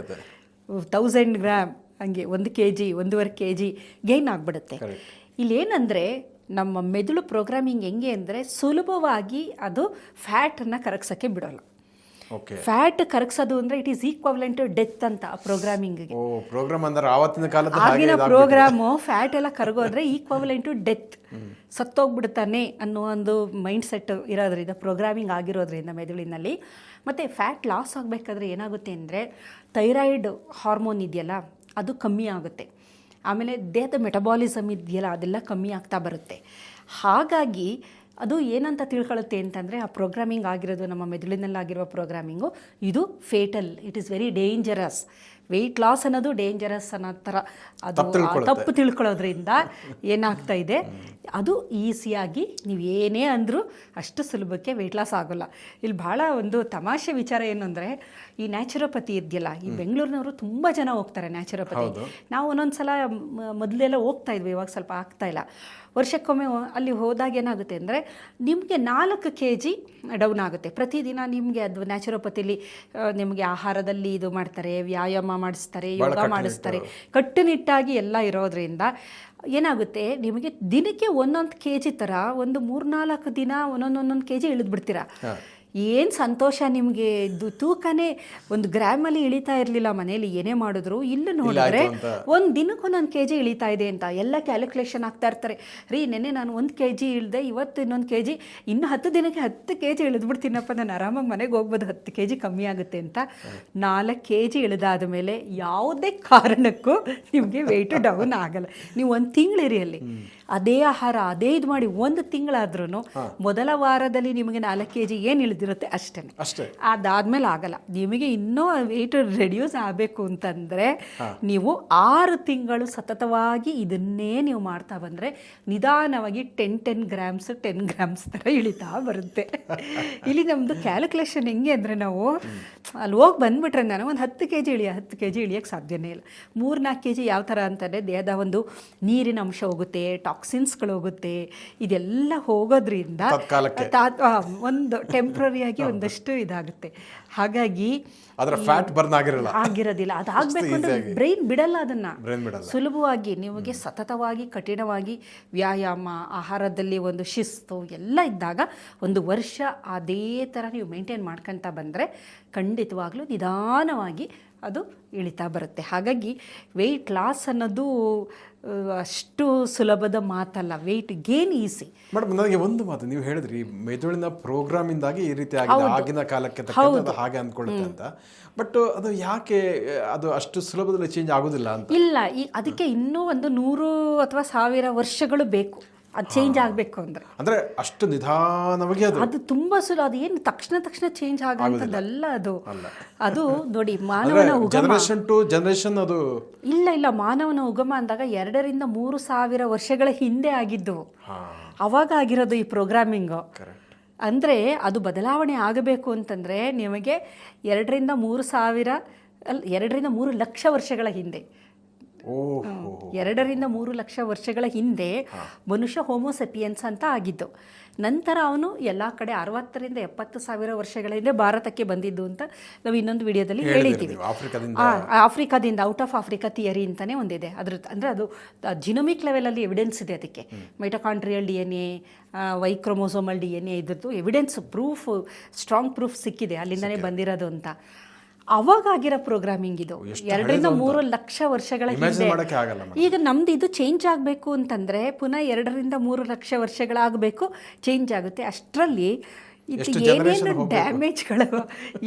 1000 ಗ್ರಾಮ್, ಹಂಗೆ 1 kg 1.5 kg ಗೈನ್ ಆಗಿಬಿಡುತ್ತೆ. ಇಲ್ಲೇನಂದರೆ ನಮ್ಮ ಮೆದುಳು ಪ್ರೋಗ್ರಾಮಿಂಗ್ ಹೆಂಗೆ ಅಂದರೆ ಸುಲಭವಾಗಿ ಅದು ಫ್ಯಾಟನ್ನು ಕರಗಿಸೋಕ್ಕೆ ಬಿಡೋಲ್ಲ. ಫ್ಯಾಟ್ ಕರಗಿಸೋದು ಅಂದರೆ it is equivalent to death ಅಂತ ಪ್ರೋಗ್ರಾಮಿಂಗ್ಗೆ. ಆಗಿನ ಪ್ರೋಗ್ರಾಮು ಫ್ಯಾಟ್ ಎಲ್ಲ ಕರಗೋದ್ರೆ ಈಕ್ವಲೆಂಟ್ ಟು ಡೆತ್, ಸತ್ತೋಗ್ಬಿಡ್ತಾನೆ ಅನ್ನೋ ಒಂದು ಮೈಂಡ್ ಸೆಟ್ ಇರೋದ್ರಿಂದ, ಪ್ರೋಗ್ರಾಮಿಂಗ್ ಆಗಿರೋದ್ರಿಂದ ಮೆದುಳಿನಲ್ಲಿ. ಮತ್ತು ಫ್ಯಾಟ್ ಲಾಸ್ ಆಗಬೇಕಾದ್ರೆ ಏನಾಗುತ್ತೆ ಅಂದರೆ ಥೈರಾಯ್ಡ್ ಹಾರ್ಮೋನ್ ಇದೆಯಲ್ಲ ಅದು ಕಮ್ಮಿ ಆಗುತ್ತೆ, ಆಮೇಲೆ ದೇಹದ ಮೆಟಬಾಲಿಸಮ್ ಇದೆಯಲ್ಲ ಅದೆಲ್ಲ ಕಮ್ಮಿ ಆಗ್ತಾ ಬರುತ್ತೆ. ಹಾಗಾಗಿ ಅದು ಏನಂತ ತಿಳ್ಕೊಳ್ಳುತ್ತೆ ಅಂತಂದರೆ ಆ ಪ್ರೋಗ್ರಾಮಿಂಗ್ ಆಗಿರೋದು ನಮ್ಮ ಮೆದುಳಿನಲ್ಲಾಗಿರುವ ಪ್ರೋಗ್ರಾಮಿಂಗು ಇದು fatal, it is very dangerous. Weight loss ಅನ್ನೋದು ಡೇಂಜರಸ್ ಅನ್ನೋ ಥರ ಅದು ತಪ್ಪು ತಿಳ್ಕೊಳ್ಳೋದ್ರಿಂದ ಏನಾಗ್ತಾ ಇದೆ, ಅದು ಈಸಿಯಾಗಿ ನೀವು ಏನೇ ಅಂದರೂ ಅಷ್ಟು ಸುಲಭಕ್ಕೆ ವೆಯ್ಟ್ ಲಾಸ್ ಆಗೋಲ್ಲ. ಇಲ್ಲಿ ಭಾಳ ಒಂದು ತಮಾಷೆ ವಿಚಾರ ಏನು ಅಂದರೆ, ಈ ನ್ಯಾಚುರೋಪತಿ ಇದೆಯಲ್ಲ, ಈ ಬೆಂಗಳೂರಿನವರು ತುಂಬ ಜನ ಹೋಗ್ತಾರೆ ನ್ಯಾಚುರೋಪತಿ. ನಾವು ಒಂದೊಂದು ಸಲ ಮೊದಲೆಲ್ಲ ಹೋಗ್ತಾ ಇದ್ವಿ, ಇವಾಗ ಸ್ವಲ್ಪ ಆಗ್ತಾಯಿಲ್ಲ. ವರ್ಷಕ್ಕೊಮ್ಮೆ ಅಲ್ಲಿ ಹೋದಾಗ ಏನಾಗುತ್ತೆ ಅಂದರೆ ನಿಮಗೆ 4 kg ಡೌನ್ ಆಗುತ್ತೆ ಪ್ರತಿದಿನ. ನಿಮಗೆ ಅದು ನ್ಯಾಚುರೋಪತಿಲಿ ನಿಮಗೆ ಆಹಾರದಲ್ಲಿ ಇದು ಮಾಡ್ತಾರೆ, ವ್ಯಾಯಾಮ ಮಾಡಿಸ್ತಾರೆ, ಯೋಗ ಮಾಡಿಸ್ತಾರೆ, ಕಟ್ಟುನಿಟ್ಟಾಗಿ ಎಲ್ಲ ಇರೋದ್ರಿಂದ ಏನಾಗುತ್ತೆ, ನಿಮಗೆ ದಿನಕ್ಕೆ 1 kg ಥರ ಒಂದು 3-4 ದಿನ ಒಂದೊಂದು kg ಇಳಿದ್ಬಿಡ್ತೀರಾ. ಏನು ಸಂತೋಷ ನಿಮಗೆ. ತೂಕನೇ 1 ಗ್ರಾಮಲ್ಲಿ ಇಳಿತಾ ಇರಲಿಲ್ಲ ಮನೇಲಿ ಏನೇ ಮಾಡಿದ್ರು. ಇಲ್ಲಿ ನೋಡಿದ್ರೆ ಒಂದು ದಿನಕ್ಕೆ 1 kg ಇಳಿತಾ ಇದೆ ಅಂತ ಎಲ್ಲ ಕ್ಯಾಲ್ಕುಲೇಷನ್ ಆಗ್ತಾ ಇರ್ತಾರೆ. ರೀ ನೆನ್ನೆ ನಾನು 1 kg ಇಳಿದೆ, ಇವತ್ತು ಇನ್ನೊಂದು kg, ಇನ್ನು 10 ದಿನಕ್ಕೆ 10 kg ಇಳಿದ್ಬಿಡ್ತೀನಪ್ಪ, ನಾನು ಆರಾಮಾಗಿ ಮನೆಗೆ ಹೋಗ್ಬೋದು, 10 kg ಕಮ್ಮಿ ಆಗುತ್ತೆ ಅಂತ. 4 kg ಇಳಿದಾದ ಮೇಲೆ ಯಾವುದೇ ಕಾರಣಕ್ಕೂ ನಿಮಗೆ ವೆಯ್ಟ್ ಡೌನ್ ಆಗಲ್ಲ. ನೀವು 1 ತಿಂಗಳಿರಿ ಅಲ್ಲಿ, ಅದೇ ಆಹಾರ ಅದೇ ಇದು ಮಾಡಿ 1 ತಿಂಗಳಾದ್ರೂ ಮೊದಲ ವಾರದಲ್ಲಿ ನಿಮಗೆ 4 kg ಏನು ಇಳಿದಿರುತ್ತೆ ಅಷ್ಟೇ. ಅದಾದ್ಮೇಲೆ ಆಗಲ್ಲ. ನಿಮಗೆ ಇನ್ನೂ ವೆಯ್ಟ್ ರೆಡ್ಯೂಸ್ ಆಗಬೇಕು ಅಂತಂದರೆ ನೀವು 6 ತಿಂಗಳು ಸತತವಾಗಿ ಇದನ್ನೇ ನೀವು ಮಾಡ್ತಾ ಬಂದರೆ ನಿಧಾನವಾಗಿ 10 ಗ್ರಾಮ್ಸ್ ಥರ ಇಳಿತಾ ಬರುತ್ತೆ. ಇಲ್ಲಿ ನಮ್ಮದು ಕ್ಯಾಲ್ಕುಲೇಷನ್ ಹೆಂಗೆ ಅಂದರೆ, ನಾವು ಅಲ್ಲಿ ಹೋಗಿ ಬಂದುಬಿಟ್ರೆ ನಾನು ಒಂದು 10 kg ಇಳಿಯೋಕ್ಕೆ ಸಾಧ್ಯನೇ ಇಲ್ಲ. 3-4 kg ಯಾವ ಥರ ಅಂತಂದರೆ ದೇಹದ ಒಂದು ನೀರಿನ ಅಂಶ ಹೋಗುತ್ತೆ, ಟಾಕ್ಸಿನ್ಸ್ಗಳು ಹೋಗುತ್ತೆ, ಇದೆಲ್ಲ ಹೋಗೋದ್ರಿಂದ ಒಂದು ಟೆಂಪ್ರರಿಯಾಗಿ ಒಂದಷ್ಟು ಇದಾಗುತ್ತೆ. ಹಾಗಾಗಿ ಅದರ ಫ್ಯಾಟ್ ಬರ್ನ್ ಆಗಿರೋದಿಲ್ಲ. ಅದಾಗಬೇಕು ಅಂದರೆ ಬ್ರೈನ್ ಬಿಡಲ್ಲ ಅದನ್ನು ಸುಲಭವಾಗಿ. ನಿಮಗೆ ಸತತವಾಗಿ ಕಠಿಣವಾಗಿ ವ್ಯಾಯಾಮ, ಆಹಾರದಲ್ಲಿ ಒಂದು ಶಿಸ್ತು ಎಲ್ಲ ಇದ್ದಾಗ 1 ವರ್ಷ ಅದೇ ಥರ ನೀವು ಮೇಂಟೈನ್ ಮಾಡ್ಕೊತಾ ಬಂದರೆ ಖಂಡಿತವಾಗ್ಲೂ ನಿಧಾನವಾಗಿ ಅದು ಇಳಿತಾ ಬರುತ್ತೆ. ಹಾಗಾಗಿ ವೆಯ್ಟ್ ಲಾಸ್ ಅನ್ನೋದು ಅಷ್ಟು ಸುಲಭದ ಮಾತಲ್ಲ, ವೆಯ್ಟ್ ಗೇನ್ ಈಸಿ. ಮೇಡಮ್, ನನಗೆ ಒಂದು ಮಾತು ನೀವು ಹೇಳಿದ್ರಿ, ಮೆದುಳಿನ ಪ್ರೋಗ್ರಾಮಿಂದಾಗಿ ಈ ರೀತಿ ಆಗಿದೆ, ಆಗಿನ ಕಾಲಕ್ಕೆ ತಕ್ಕಂತೆ ಹಾಗೆ ಅಂದ್ಕೊಳ್ಳುತ್ತೆ ಅಂತ. ಬಟ್ ಅದು ಯಾಕೆ ಅದು ಅಷ್ಟು ಸುಲಭದಲ್ಲಿ ಚೇಂಜ್ ಆಗೋದಿಲ್ಲ ಅಂತ? ಇಲ್ಲ, ಅದಕ್ಕೆ ಇನ್ನೂ ಒಂದು 100 ಅಥವಾ 1000 ವರ್ಷಗಳು ಬೇಕು ಅದು ಚೇಂಜ್ ಆಗಬೇಕು ಅಂದರೆ ಅಷ್ಟು ನಿಧಾನವಾಗಿ ಅದು ತುಂಬ ಸುಲಭ. ಅದು ಏನು ತಕ್ಷಣ ಚೇಂಜ್ ಆಗೋಂಥದ್ದಲ್ಲ ಅದು. ಅದು ನೋಡಿ, ಮಾನವನ ಉಗಮ ಜನರೇಷನ್ ಅದು ಇಲ್ಲ ಮಾನವನ ಉಗಮ ಅಂದಾಗ 2-3 ಸಾವಿರ ವರ್ಷಗಳ ಹಿಂದೆ ಆಗಿದ್ದು. ಅವಾಗ ಆಗಿರೋದು ಈ ಪ್ರೋಗ್ರಾಮಿಂಗು. ಅಂದರೆ ಅದು ಬದಲಾವಣೆ ಆಗಬೇಕು ಅಂತಂದರೆ ನಿಮಗೆ 2-3 ಲಕ್ಷ ವರ್ಷಗಳ ಹಿಂದೆ, 2-3 ಲಕ್ಷ ವರ್ಷಗಳ ಹಿಂದೆ ಮನುಷ್ಯ ಹೋಮೋಸೆಪಿಯನ್ಸ್ ಅಂತ ಆಗಿದ್ದು. ನಂತರ ಅವನು ಎಲ್ಲ ಕಡೆ 60-70 ಸಾವಿರ ವರ್ಷಗಳ ಹಿಂದೆ ಭಾರತಕ್ಕೆ ಬಂದಿದ್ದು ಅಂತ ನಾವು ಇನ್ನೊಂದು ವಿಡಿಯೋದಲ್ಲಿ ಹೇಳಿದ್ದೀವಿ. ಆಫ್ರಿಕಾದಿಂದ, ಔಟ್ ಆಫ್ ಆಫ್ರಿಕಾ ಥಿಯರಿ ಅಂತಲೇ ಒಂದಿದೆ. ಅಂದರೆ ಅದು ಜಿನೋಮಿಕ್ ಲೆವೆಲಲ್ಲಿ ಎವಿಡೆನ್ಸ್ ಇದೆ ಅದಕ್ಕೆ. Mitochondrial DNA, Y chromosomal DNA ಇದ್ರದ್ದು ಎವಿಡೆನ್ಸ್, ಸ್ಟ್ರಾಂಗ್ ಪ್ರೂಫ್ ಸಿಕ್ಕಿದೆ, ಅಲ್ಲಿಂದನೇ ಬಂದಿರೋದು ಅಂತ. ಅವಾಗಾಗಿರೋ ಪ್ರೋಗ್ರಾಮಿಂಗ್ ಇದು 2-3 ಲಕ್ಷ ವರ್ಷಗಳ ಹಿಂದೆ. ಈಗ ನಮ್ದು ಇದು ಚೇಂಜ್ ಆಗಬೇಕು ಅಂತಂದರೆ ಪುನಃ 2-3 ಲಕ್ಷ ವರ್ಷಗಳಾಗಬೇಕು, ಚೇಂಜ್ ಆಗುತ್ತೆ. ಅಷ್ಟರಲ್ಲಿ ಇದು ಏನೇನು ಡ್ಯಾಮೇಜ್ಗಳು,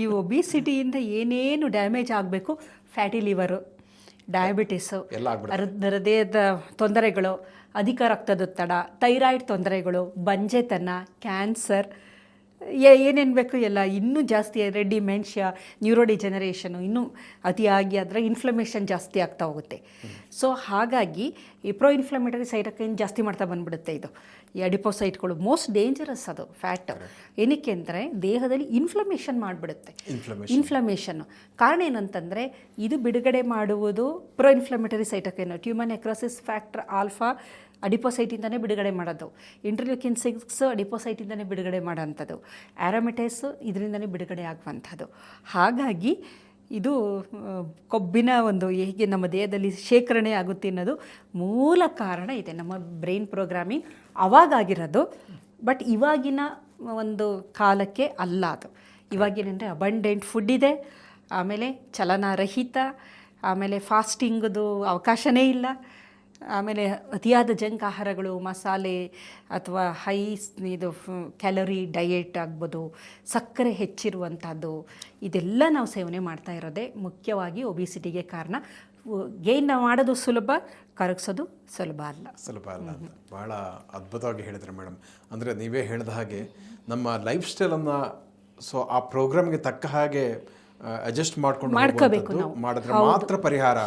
ಈ ಒಬಿಸಿಟಿಯಿಂದ ಏನೇನು ಡ್ಯಾಮೇಜ್ ಆಗಬೇಕು, ಫ್ಯಾಟಿ ಲಿವರು, ಡಯಾಬಿಟಿಸು, ಹೃದಯದ ತೊಂದರೆಗಳು, ಅಧಿಕ ರಕ್ತದೊತ್ತಡ, ಥೈರಾಯ್ಡ್ ತೊಂದರೆಗಳು, ಬಂಜೆತನ, ಕ್ಯಾನ್ಸರ್, ಏನೇನು ಬೇಕು ಎಲ್ಲ ಇನ್ನೂ ಜಾಸ್ತಿ. ಡಿಮೆನ್ಷಿಯಾ, ನ್ಯೂರೋಡಿಜೆನರೇಷನು ಇನ್ನೂ ಅತಿಯಾಗಿ ಅದರ ಇನ್ಫ್ಲಮೇಷನ್ ಜಾಸ್ತಿ ಆಗ್ತಾ ಹೋಗುತ್ತೆ. ಸೊ ಹಾಗಾಗಿ ಈ ಪ್ರೋ ಇನ್ಫ್ಲಮೇಟರಿ ಸೈಟೋಕೈನ್ ಜಾಸ್ತಿ ಮಾಡ್ತಾ ಬಂದುಬಿಡುತ್ತೆ. ಇದು ಈ ಅಡಿಪೋಸೈಟ್ಗಳು ಮೋಸ್ಟ್ ಡೇಂಜರಸ್ ಅದು ಫ್ಯಾಟ್. ಏನಕ್ಕೆ ಅಂದರೆ ದೇಹದಲ್ಲಿ ಇನ್ಫ್ಲಮೇಷನ್ ಮಾಡಿಬಿಡುತ್ತೆ. ಇನ್ಫ್ಲಮೇಷನ್ನು ಕಾರಣ ಏನಂತಂದರೆ ಇದು ಬಿಡುಗಡೆ ಮಾಡುವುದು pro inflammatory cytokine, tumour necrosis factor alpha ಅಡಿಪೋಸೈಟಿಂದನೇ ಬಿಡುಗಡೆ ಮಾಡೋದು, ಇಂಟರ್ಲ್ಯೂಕಿನ್ 6 ಅಡಿಪೋಸೈಟಿಂದನೇ ಬಿಡುಗಡೆ ಮಾಡೋಂಥದ್ದು, ಆ್ಯರೋಮೆಟೇಸ್ ಇದರಿಂದನೇ ಬಿಡುಗಡೆ ಆಗುವಂಥದ್ದು. ಹಾಗಾಗಿ ಇದು ಕೊಬ್ಬಿನ ಒಂದು ಹೇಗೆ ನಮ್ಮ ದೇಹದಲ್ಲಿ ಶೇಖರಣೆ ಆಗುತ್ತೆ ಅನ್ನೋದು ಮೂಲ ಕಾರಣ ಇದೆ. ನಮ್ಮ ಬ್ರೈನ್ ಪ್ರೋಗ್ರಾಮಿಂಗ್ ಅವಾಗಾಗಿರೋದು, ಬಟ್ ಇವಾಗಿನ ಒಂದು ಕಾಲಕ್ಕೆ ಅಲ್ಲ ಅದು. ಇವಾಗೇನೆಂದರೆ ಅಬಂಡೆಂಟ್ ಫುಡ್ ಇದೆ, ಆಮೇಲೆ ಚಲನರಹಿತ, ಆಮೇಲೆ ಫಾಸ್ಟಿಂಗ್ದು ಅವಕಾಶನೇ ಇಲ್ಲ, ಆಮೇಲೆ ಅತಿಯಾದ ಜಂಕ್ ಆಹಾರಗಳು, ಮಸಾಲೆ ಅಥವಾ ಇದು ಕ್ಯಾಲರಿ ಡಯೆಟ್ ಆಗ್ಬೋದು, ಸಕ್ಕರೆ ಹೆಚ್ಚಿರುವಂಥದ್ದು, ಇದೆಲ್ಲ ನಾವು ಸೇವನೆ ಮಾಡ್ತಾ ಇರೋದೇ ಮುಖ್ಯವಾಗಿ ಒಬಿಸಿಟಿಗೆ ಕಾರಣ. ಗೇನ್ ಮಾಡೋದು ಸುಲಭ, ಕರಗಿಸೋದು ಸುಲಭ ಅಲ್ಲ. ಸುಲಭ ಅಲ್ಲ ಅಂತ ಬಹಳ ಅದ್ಭುತವಾಗಿ ಹೇಳಿದ್ರೆ ಮೇಡಮ್. ಅಂದರೆ ನೀವೇ ಹೇಳಿದ ಹಾಗೆ ನಮ್ಮ ಲೈಫ್ ಸ್ಟೈಲನ್ನು ಸೊ ಆ ಪ್ರೋಗ್ರಾಮ್ಗೆ ತಕ್ಕ ಹಾಗೆ ಅಡ್ಜಸ್ಟ್ ಮಾಡ್ಕೋಬೇಕು ನಾವು. ಮಾಡಿದ್ರೆ ಮಾತ್ರ ಪರಿಹಾರ.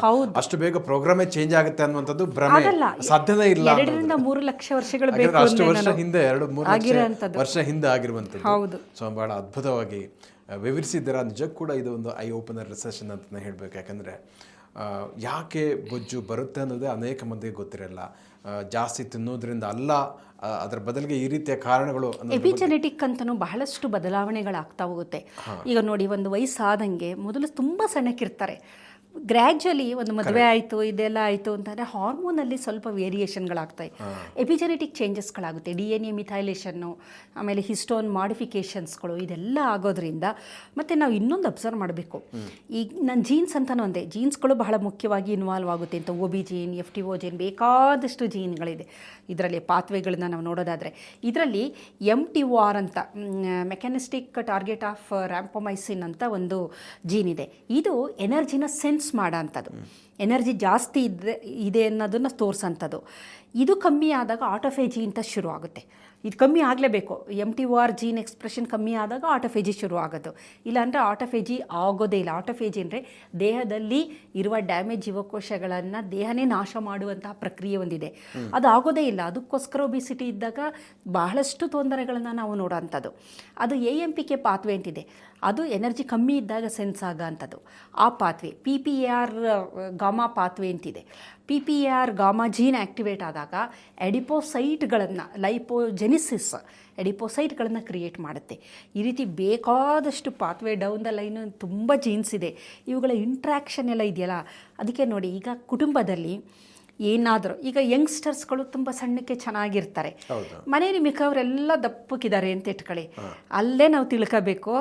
ಅಷ್ಟು ಬೇಗ ಪ್ರೋಗ್ರಾಮೇ ಚೇಂಜ್ ಆಗುತ್ತೆ ಅನ್ನುವಂಥದ್ದು ಭ್ರಮೆ, ಸಾಧ್ಯನೇ ಇಲ್ಲ. 2-3 ಲಕ್ಷ ವರ್ಷಗಳು ಬೇಕು, ಅಷ್ಟು ವರ್ಷ ಹಿಂದೆ 2-3 ವರ್ಷ ಹಿಂದೆ ಆಗಿರುವಂಥದ್ದು. ಸೊ ಬಹಳ ಅದ್ಭುತವಾಗಿ ವಿವರಿಸಿದ್ದೀರಾ. ನಿಜಕ್ಕೂ ಕೂಡ ಇದು ಒಂದು ಐ ಓಪನರ್ ಸೆಷನ್ ಅಂತಲೇ ಹೇಳಬೇಕು. ಯಾಕಂದರೆ ಯಾಕೆ ಬೊಜ್ಜು ಬರುತ್ತೆ ಅನ್ನೋದೇ ಅನೇಕ ಮಂದಿಗೆ ಗೊತ್ತಿರಲ್ಲ. ಜಾಸ್ತಿ ತಿನ್ನೋದ್ರಿಂದ ಅಲ್ಲ, ಅದರ ಬದಲಿಗೆ ಈ ರೀತಿಯ ಕಾರಣಗಳು. ಎಪಿಜೆನೆಟಿಕ್ ಅಂತಲೂ ಬಹಳಷ್ಟು ಬದಲಾವಣೆಗಳಾಗ್ತಾ ಹೋಗುತ್ತೆ. ಈಗ ನೋಡಿ, ಒಂದು ವಯಸ್ಸಾದಂಗೆ ಮೊದಲು ತುಂಬ ಸಣ್ಣಕ್ಕಿರ್ತಾರೆ. ಗ್ರ್ಯಾಜುವಲಿ ಒಂದು ಮದುವೆ ಆಯಿತು, ಇದೆಲ್ಲ ಆಯಿತು ಅಂತಂದರೆ ಹಾರ್ಮೋನಲ್ಲಿ ಸ್ವಲ್ಪ ವೇರಿಯೇಷನ್ಗಳಾಗ್ತಾయి. ಎಪಿಜೆನೆಟಿಕ್ ಚೇಂಜಸ್ಗಳಾಗುತ್ತೆ. DNA ಮಿಥೈಲೇಷನ್ನು, ಆಮೇಲೆ ಹಿಸ್ಟೋನ್ ಮಾಡಿಫಿಕೇಷನ್ಸ್ಗಳು, ಇದೆಲ್ಲ ಆಗೋದ್ರಿಂದ. ಮತ್ತು ನಾವು ಇನ್ನೊಂದು ಅಬ್ಸರ್ವ್ ಮಾಡಬೇಕು, ಈಗ ನನ್ನ ಜೀನ್ಸ್ ಅಂತಲೂ ಒಂದೇ, ಜೀನ್ಸ್ಗಳು ಬಹಳ ಮುಖ್ಯವಾಗಿ ಇನ್ವಾಲ್ವ್ ಆಗುತ್ತೆ ಅಂತ. OB ಜೀನ್, FTO ಜೀನ್, ಬೇಕಾದಷ್ಟು ಜೀನ್ಗಳಿದೆ ಇದರಲ್ಲಿ. ಪಾತ್ವೆಗಳನ್ನ ನಾವು ನೋಡೋದಾದರೆ ಇದರಲ್ಲಿ MTOR ಅಂತ, ಮೆಕ್ಯಾನಿಸ್ಟಿಕ್ ಟಾರ್ಗೆಟ್ ಆಫ್ ರ್ಯಾಂಪೊಮೈಸಿನ್ ಅಂತ ಒಂದು ಜೀನ್ ಇದೆ. ಇದು ಎನರ್ಜಿನ ಸೆನ್ಸ್ ಮಾಡೋ ಅಂಥದ್ದು, ಎನರ್ಜಿ ಜಾಸ್ತಿ ಇದೆ ಅನ್ನೋದನ್ನು ತೋರಿಸೋಂಥದ್ದು. ಇದು ಕಮ್ಮಿ ಆದಾಗ ಆಟೋಫೇಜಿ ಅಂತ ಶುರು ಆಗುತ್ತೆ. ಇದು ಕಮ್ಮಿ ಆಗಲೇಬೇಕು. MTOR ಜೀನ್ ಎಕ್ಸ್ಪ್ರೆಷನ್ ಕಮ್ಮಿ ಆದಾಗ ಆಟೋಫೇಜಿ ಶುರು ಆಗೋದು. ಇಲ್ಲಾಂದರೆ ಆಟೋಫೇಜಿ ಆಗೋದೇ ಇಲ್ಲ. ಆಟೋಫೇಜಿ ಅಂದರೆ ದೇಹದಲ್ಲಿ ಇರುವ ಡ್ಯಾಮೇಜ್ ಜೀವಕೋಶಗಳನ್ನು ದೇಹನೇ ನಾಶ ಮಾಡುವಂತಹ ಪ್ರಕ್ರಿಯೆ ಒಂದಿದೆ, ಅದು ಆಗೋದೇ ಇಲ್ಲ. ಅದಕ್ಕೋಸ್ಕರ ಒಬಿಸಿಟಿ ಇದ್ದಾಗ ಬಹಳಷ್ಟು ತೊಂದರೆಗಳನ್ನು ನಾವು ನೋಡೋವಂಥದ್ದು. ಅದು AMPK ಪಾತ್ವೆ ಅಂತಿದೆ, ಅದು ಎನರ್ಜಿ ಕಮ್ಮಿ ಇದ್ದಾಗ ಸೆನ್ಸ್ ಆಗೋ ಅಂಥದ್ದು. ಆ ಪಾತ್ವೆ PPAR ಗಾಮಾ ಪಾತ್ವೆ ಅಂತಿದೆ. PPAR ಗಾಮಾ ಜೀನ್ ಆ್ಯಕ್ಟಿವೇಟ್ ಆದಾಗ ಎಡಿಪೋಸೈಟ್ಗಳನ್ನು, ಲೈಪೋಜೆನಿಸಿಸ್ ಎಡಿಪೋಸೈಟ್ಗಳನ್ನು ಕ್ರಿಯೇಟ್ ಮಾಡುತ್ತೆ. ಈ ರೀತಿ ಬೇಕಾದಷ್ಟು ಪಾತ್ವೆ ಡೌನ್ ದ ಲೈನ್ ತುಂಬ ಜೀನ್ಸ್ ಇದೆ. ಇವುಗಳ ಇಂಟ್ರ್ಯಾಕ್ಷನ್ ಎಲ್ಲ ಇದೆಯಲ್ಲ, ಅದಕ್ಕೆ ನೋಡಿ, ಈಗ ಕುಟುಂಬದಲ್ಲಿ ಏನಾದರೂ, ಈಗ ಯಂಗ್ಸ್ಟರ್ಸ್ಗಳು ತುಂಬ ಸಣ್ಣಕ್ಕೆ ಚೆನ್ನಾಗಿರ್ತಾರೆ, ಮನೆಯಲ್ಲಿ ಮಿಕ್ಕವರೆಲ್ಲ ದಪ್ಪಕ್ಕಿದ್ದಾರೆ ಅಂತ ಇಟ್ಕೊಳ್ಳಿ, ಅಲ್ಲೇ ನಾವು ತಿಳ್ಕೋಬೇಕು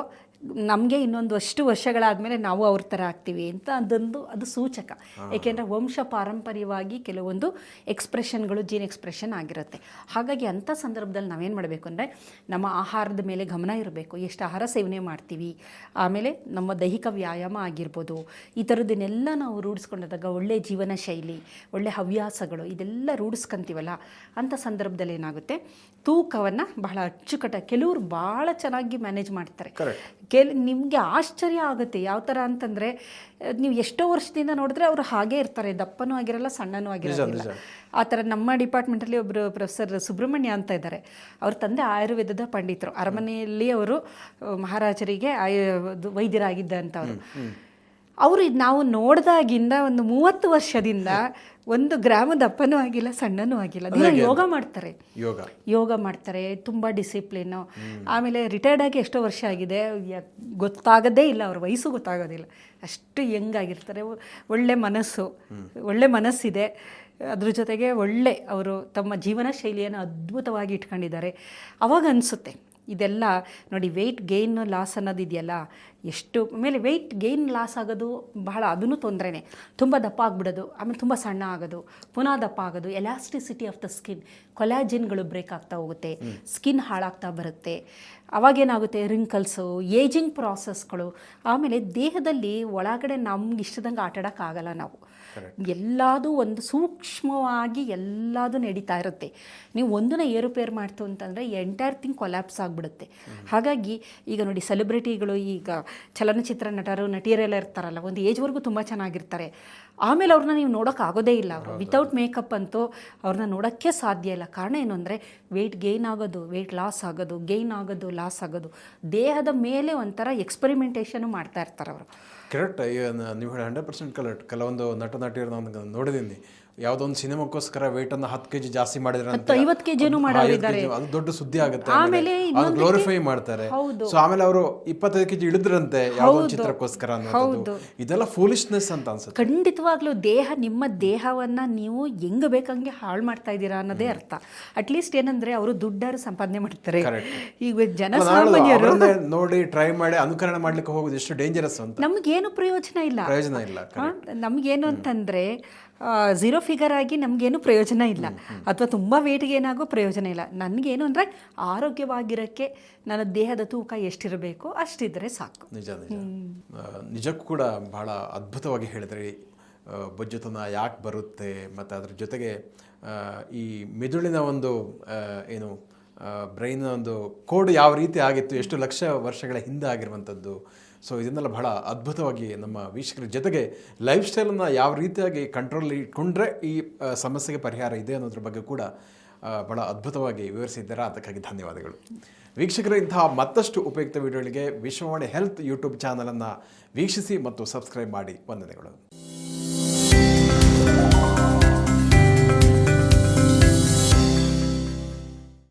ನಮಗೆ ಇನ್ನೊಂದು ಅಷ್ಟು ವರ್ಷಗಳಾದಮೇಲೆ ನಾವು ಅವ್ರ ಥರ ಆಗ್ತೀವಿ ಅಂತ. ಅದು ಸೂಚಕ. ಏಕೆಂದರೆ ವಂಶ ಪಾರಂಪರ್ಯವಾಗಿ ಕೆಲವೊಂದು ಎಕ್ಸ್ಪ್ರೆಷನ್ಗಳು ಜೀನ್ ಎಕ್ಸ್ಪ್ರೆಷನ್ ಆಗಿರುತ್ತೆ. ಹಾಗಾಗಿ ಅಂಥ ಸಂದರ್ಭದಲ್ಲಿ ನಾವೇನು ಮಾಡಬೇಕು ಅಂದರೆ, ನಮ್ಮ ಆಹಾರದ ಮೇಲೆ ಗಮನ ಇರಬೇಕು. ಎಷ್ಟು ಆಹಾರ ಸೇವನೆ ಮಾಡ್ತೀವಿ, ಆಮೇಲೆ ನಮ್ಮ ದೈಹಿಕ ವ್ಯಾಯಾಮ ಆಗಿರ್ಬೋದು, ಈ ಥರದನ್ನೆಲ್ಲ ನಾವು ರೂಢಿಸ್ಕೊಂಡಾಗ, ಒಳ್ಳೆಯ ಜೀವನ ಶೈಲಿ, ಒಳ್ಳೆಯ ಹವ್ಯಾಸಗಳು, ಇದೆಲ್ಲ ರೂಢಿಸ್ಕೊಂತೀವಲ್ಲ, ಅಂಥ ಸಂದರ್ಭದಲ್ಲಿ ಏನಾಗುತ್ತೆ, ತೂಕವನ್ನು ಬಹಳ ಅಚ್ಚುಕಟ್ಟ, ಕೆಲವರು ಭಾಳ ಚೆನ್ನಾಗಿ ಮ್ಯಾನೇಜ್ ಮಾಡ್ತಾರೆ. ನಿಮಗೆ ಆಶ್ಚರ್ಯ ಆಗುತ್ತೆ. ಯಾವ ಥರ ಅಂತಂದರೆ, ನೀವು ಎಷ್ಟೋ ವರ್ಷದಿಂದ ನೋಡಿದ್ರೆ ಅವರು ಹಾಗೇ ಇರ್ತಾರೆ, ದಪ್ಪನೂ ಆಗಿರಲ್ಲ, ಸಣ್ಣನೂ ಆಗಿರೋದಿಲ್ಲ. ಆ ಥರ ನಮ್ಮ ಡಿಪಾರ್ಟ್ಮೆಂಟಲ್ಲಿ ಒಬ್ಬರು ಪ್ರೊಫೆಸರ್ ಸುಬ್ರಹ್ಮಣ್ಯ ಅಂತ ಇದ್ದಾರೆ. ಅವ್ರ ತಂದೆ ಆಯುರ್ವೇದದ ಪಂಡಿತರು, ಅರಮನೆಯಲ್ಲಿ ಅವರು ಮಹಾರಾಜರಿಗೆ ವೈದ್ಯರಾಗಿದ್ದಂಥವ್ರು. ಅವರು ನಾವು ನೋಡಿದಾಗಿಂದ ಒಂದು 30 ವರ್ಷದಿಂದ 1 ಗ್ರಾಮ ದಪ್ಪನೂ ಆಗಿಲ್ಲ, ಸಣ್ಣನೂ ಆಗಿಲ್ಲ. ದಿನ ಯೋಗ ಮಾಡ್ತಾರೆ, ತುಂಬ ಡಿಸಿಪ್ಲಿನ್ನು. ಆಮೇಲೆ ರಿಟೈರ್ಡ್ ಆಗಿ ಎಷ್ಟೋ ವರ್ಷ ಆಗಿದೆ, ಗೊತ್ತಾಗೋದೇ ಇಲ್ಲ, ಅವ್ರ ವಯಸ್ಸು ಗೊತ್ತಾಗೋದಿಲ್ಲ, ಅಷ್ಟು ಯಂಗಾಗಿರ್ತಾರೆ. ಒಳ್ಳೆ ಮನಸ್ಸಿದೆ. ಅದ್ರ ಜೊತೆಗೆ ಅವರು ತಮ್ಮ ಜೀವನ ಶೈಲಿಯನ್ನು ಅದ್ಭುತವಾಗಿ ಇಟ್ಕೊಂಡಿದ್ದಾರೆ. ಅವಾಗ ಅನಿಸುತ್ತೆ ಇದೆಲ್ಲ ನೋಡಿ, ವೆಯ್ಟ್ ಗೇನ್ ಲಾಸ್ ಅನ್ನೋದಿದೆಯಲ್ಲ, ಎಷ್ಟು ಮೇಲೆ ವೆಯ್ಟ್ ಗೇನ್ ಲಾಸ್ ಆಗೋದು ಬಹಳ, ಅದೂ ತೊಂದರೆನೇ. ತುಂಬ ದಪ್ಪ ಆಗಿಬಿಡೋದು, ಆಮೇಲೆ ತುಂಬ ಸಣ್ಣ ಆಗೋದು, ಪುನಃ ದಪ್ಪ ಆಗೋದು. ಎಲಾಸ್ಟಿಸಿಟಿ ಆಫ್ ದ ಸ್ಕಿನ್, ಕೊಲಾಜಿನ್ಗಳು ಬ್ರೇಕ್ ಆಗ್ತಾ ಹೋಗುತ್ತೆ, ಸ್ಕಿನ್ ಹಾಳಾಗ್ತಾ ಬರುತ್ತೆ. ಅವಾಗೇನಾಗುತ್ತೆ, ರಿಂಕಲ್ಸು, ಏಜಿಂಗ್ ಪ್ರಾಸೆಸ್ಗಳು. ಆಮೇಲೆ ದೇಹದಲ್ಲಿ ಒಳಗಡೆ ನಮ್ಗೆ ಇಷ್ಟದಂಗೆ ಆಟಾಡೋಕ್ಕಾಗಲ್ಲ ನಾವು. ಎಲ್ಲದೂ ಒಂದು ಸೂಕ್ಷ್ಮವಾಗಿ ಎಲ್ಲದೂ ನಡೀತಾ ಇರುತ್ತೆ. ನೀವು ಒಂದನ್ನ ಏರುಪೇರು ಮಾಡ್ತು ಅಂತಂದರೆ ಎಂಟೈರ್ ಥಿಂಗ್ ಕೊಲ್ಯಾಪ್ಸ್ ಆಗಿಬಿಡುತ್ತೆ. ಹಾಗಾಗಿ ಈಗ ನೋಡಿ, ಸೆಲೆಬ್ರಿಟಿಗಳು, ಈಗ ಚಲನಚಿತ್ರ ನಟಿಯರೆಲ್ಲ ಇರ್ತಾರಲ್ಲ, ಒಂದು ಏಜ್ವರೆಗೂ ತುಂಬ ಚೆನ್ನಾಗಿರ್ತಾರೆ. ಆಮೇಲೆ ಅವ್ರನ್ನ ನೀವು ನೋಡೋಕ್ಕಾಗೋದೇ ಇಲ್ಲ. ಅವರು ವಿತೌಟ್ ಮೇಕಪ್ ಅಂತೂ ಅವ್ರನ್ನ ನೋಡೋಕ್ಕೆ ಸಾಧ್ಯ ಇಲ್ಲ. ಕಾರಣ ಏನು ಅಂದರೆ, ವೆಯ್ಟ್ ಗೇನ್ ಆಗೋದು, ವೆಯ್ಟ್ ಲಾಸ್ ಆಗೋದು, ಗೇನ್ ಆಗೋದು, ಲಾಸ್ ಆಗೋದು, ದೇಹದ ಮೇಲೆ ಒಂಥರ ಎಕ್ಸ್ಪೆರಿಮೆಂಟೇಷನು ಮಾಡ್ತಾ ಇರ್ತಾರೆ ಅವರು. ಕರೆಕ್ಟ್. ನೀವು 100% ಕರೆಕ್ಟ್. ಕೆಲವೊಂದು ನಟಿಯರು ನಾನು ನೋಡಿದ್ದೀನಿ, ಯಾವುದೋ ಒಂದು ಸಿನಿಮಾಕ್ಕೋಸ್ಕರ ವೆಯ್ಟ್ ಅನ್ನು 10 kg ಜಾಸ್ತಿ ಮಾಡಿದ್ರೆ 50 kg ಮಾಡೋರಿದ್ದಾರೆ, ಅದು ದೊಡ್ಡ ಸುದ್ದಿ ಆಗುತ್ತೆ. ಆಮೇಲೆ ಗ್ಲೋರಿಫೈ ಮಾಡ್ತಾರೆ. ಸೊ ಆಮೇಲೆ ಅವರು 25 kg ಇಳಿದ್ರಂತೆ ಯಾವುದೋ ಒಂದು ಚಿತ್ರಕ್ಕೋಸ್ಕರ ಅನ್ನೋದು. ಇದೆಲ್ಲ ಫೂಲಿಶ್ನೆಸ್ ಅಂತ ಅನ್ಸುತ್ತೆ. ಖಂಡಿತವಾಗ್ಲೂ ನಿಮ್ಮ ದೇಹವನ್ನ ನೀವು ಹೆಂಗ್ ಬೇಕಂಗೆ ಹಾಳು ಮಾಡ್ತಾ ಇದ್ದೀರಾ ಅನ್ನೋದೇ ಅರ್ಥ. ಅಟ್ಲೀಸ್ಟ್ ಏನಂದ್ರೆ, ಅವರು ದುಡ್ಡಾರು ಸಂಪಾದನೆ ಮಾಡ್ತಾರೆ. ಈಗ ಜನಸಾಮಾನ್ಯರು ನೋಡಿ ಟ್ರೈ ಮಾಡಿ ಅನುಕರಣೆ ಮಾಡ್ಲಿಕ್ಕೆ ಹೋಗೋದು ಎಷ್ಟು ಡೇಂಜರಸ್ ಅಂತ. ನಮ್ಗೇನು ಪ್ರಯೋಜನ ಇಲ್ಲ. ನಮ್ಗೇನು ಅಂತಂದ್ರೆ, 0 ಫಿಗರ್ ಆಗಿ ನಮಗೇನು ಪ್ರಯೋಜನ ಇಲ್ಲ, ಅಥವಾ ತುಂಬ ವೇಟ್ಗೆ ಏನಾಗೋ ಪ್ರಯೋಜನ ಇಲ್ಲ. ನನಗೇನು ಅಂದರೆ, ಆರೋಗ್ಯವಾಗಿರೋಕ್ಕೆ ನನ್ನ ದೇಹದ ತೂಕ ಎಷ್ಟಿರಬೇಕು ಅಷ್ಟಿದ್ರೆ ಸಾಕು. ನಿಜಕ್ಕೂ ಕೂಡ ಬಹಳ ಅದ್ಭುತವಾಗಿ ಹೇಳಿದ್ರಿ. ಬೊಜ್ಜುತನ ಯಾಕೆ ಬರುತ್ತೆ ಮತ್ತು ಅದ್ರ ಜೊತೆಗೆ ಈ ಮೆದುಳಿನ ಒಂದು ಏನು ಬ್ರೈನ್ ಒಂದು ಕೋಡ್ ಯಾವ ರೀತಿ ಆಗಿತ್ತು, ಎಷ್ಟು ಲಕ್ಷ ವರ್ಷಗಳ ಹಿಂದೆ ಆಗಿರುವಂಥದ್ದು. ಸೊ ಇದನ್ನೆಲ್ಲ ಬಹಳ ಅದ್ಭುತವಾಗಿ ನಮ್ಮ ವೀಕ್ಷಕರ ಜೊತೆಗೆ ಲೈಫ್ ಸ್ಟೈಲನ್ನು ಯಾವ ರೀತಿಯಾಗಿ ಕಂಟ್ರೋಲ್ ಇಟ್ಕೊಂಡ್ರೆ ಈ ಸಮಸ್ಯೆಗೆ ಪರಿಹಾರ ಇದೆ ಅನ್ನೋದ್ರ ಬಗ್ಗೆ ಕೂಡ ಬಹಳ ಅದ್ಭುತವಾಗಿ ವಿವರಿಸಿದ್ದೀರಾ. ಅದಕ್ಕಾಗಿ ಧನ್ಯವಾದಗಳು. ವೀಕ್ಷಕರು, ಇಂತಹ ಮತ್ತಷ್ಟು ಉಪಯುಕ್ತ ವಿಡಿಯೋಗಳಿಗೆ ವಿಶ್ವವಾಣಿ ಹೆಲ್ತ್ ಯೂಟ್ಯೂಬ್ ಚಾನಲನ್ನು ವೀಕ್ಷಿಸಿ ಮತ್ತು ಸಬ್ಸ್ಕ್ರೈಬ್ ಮಾಡಿ. ವಂದನೆಗಳು.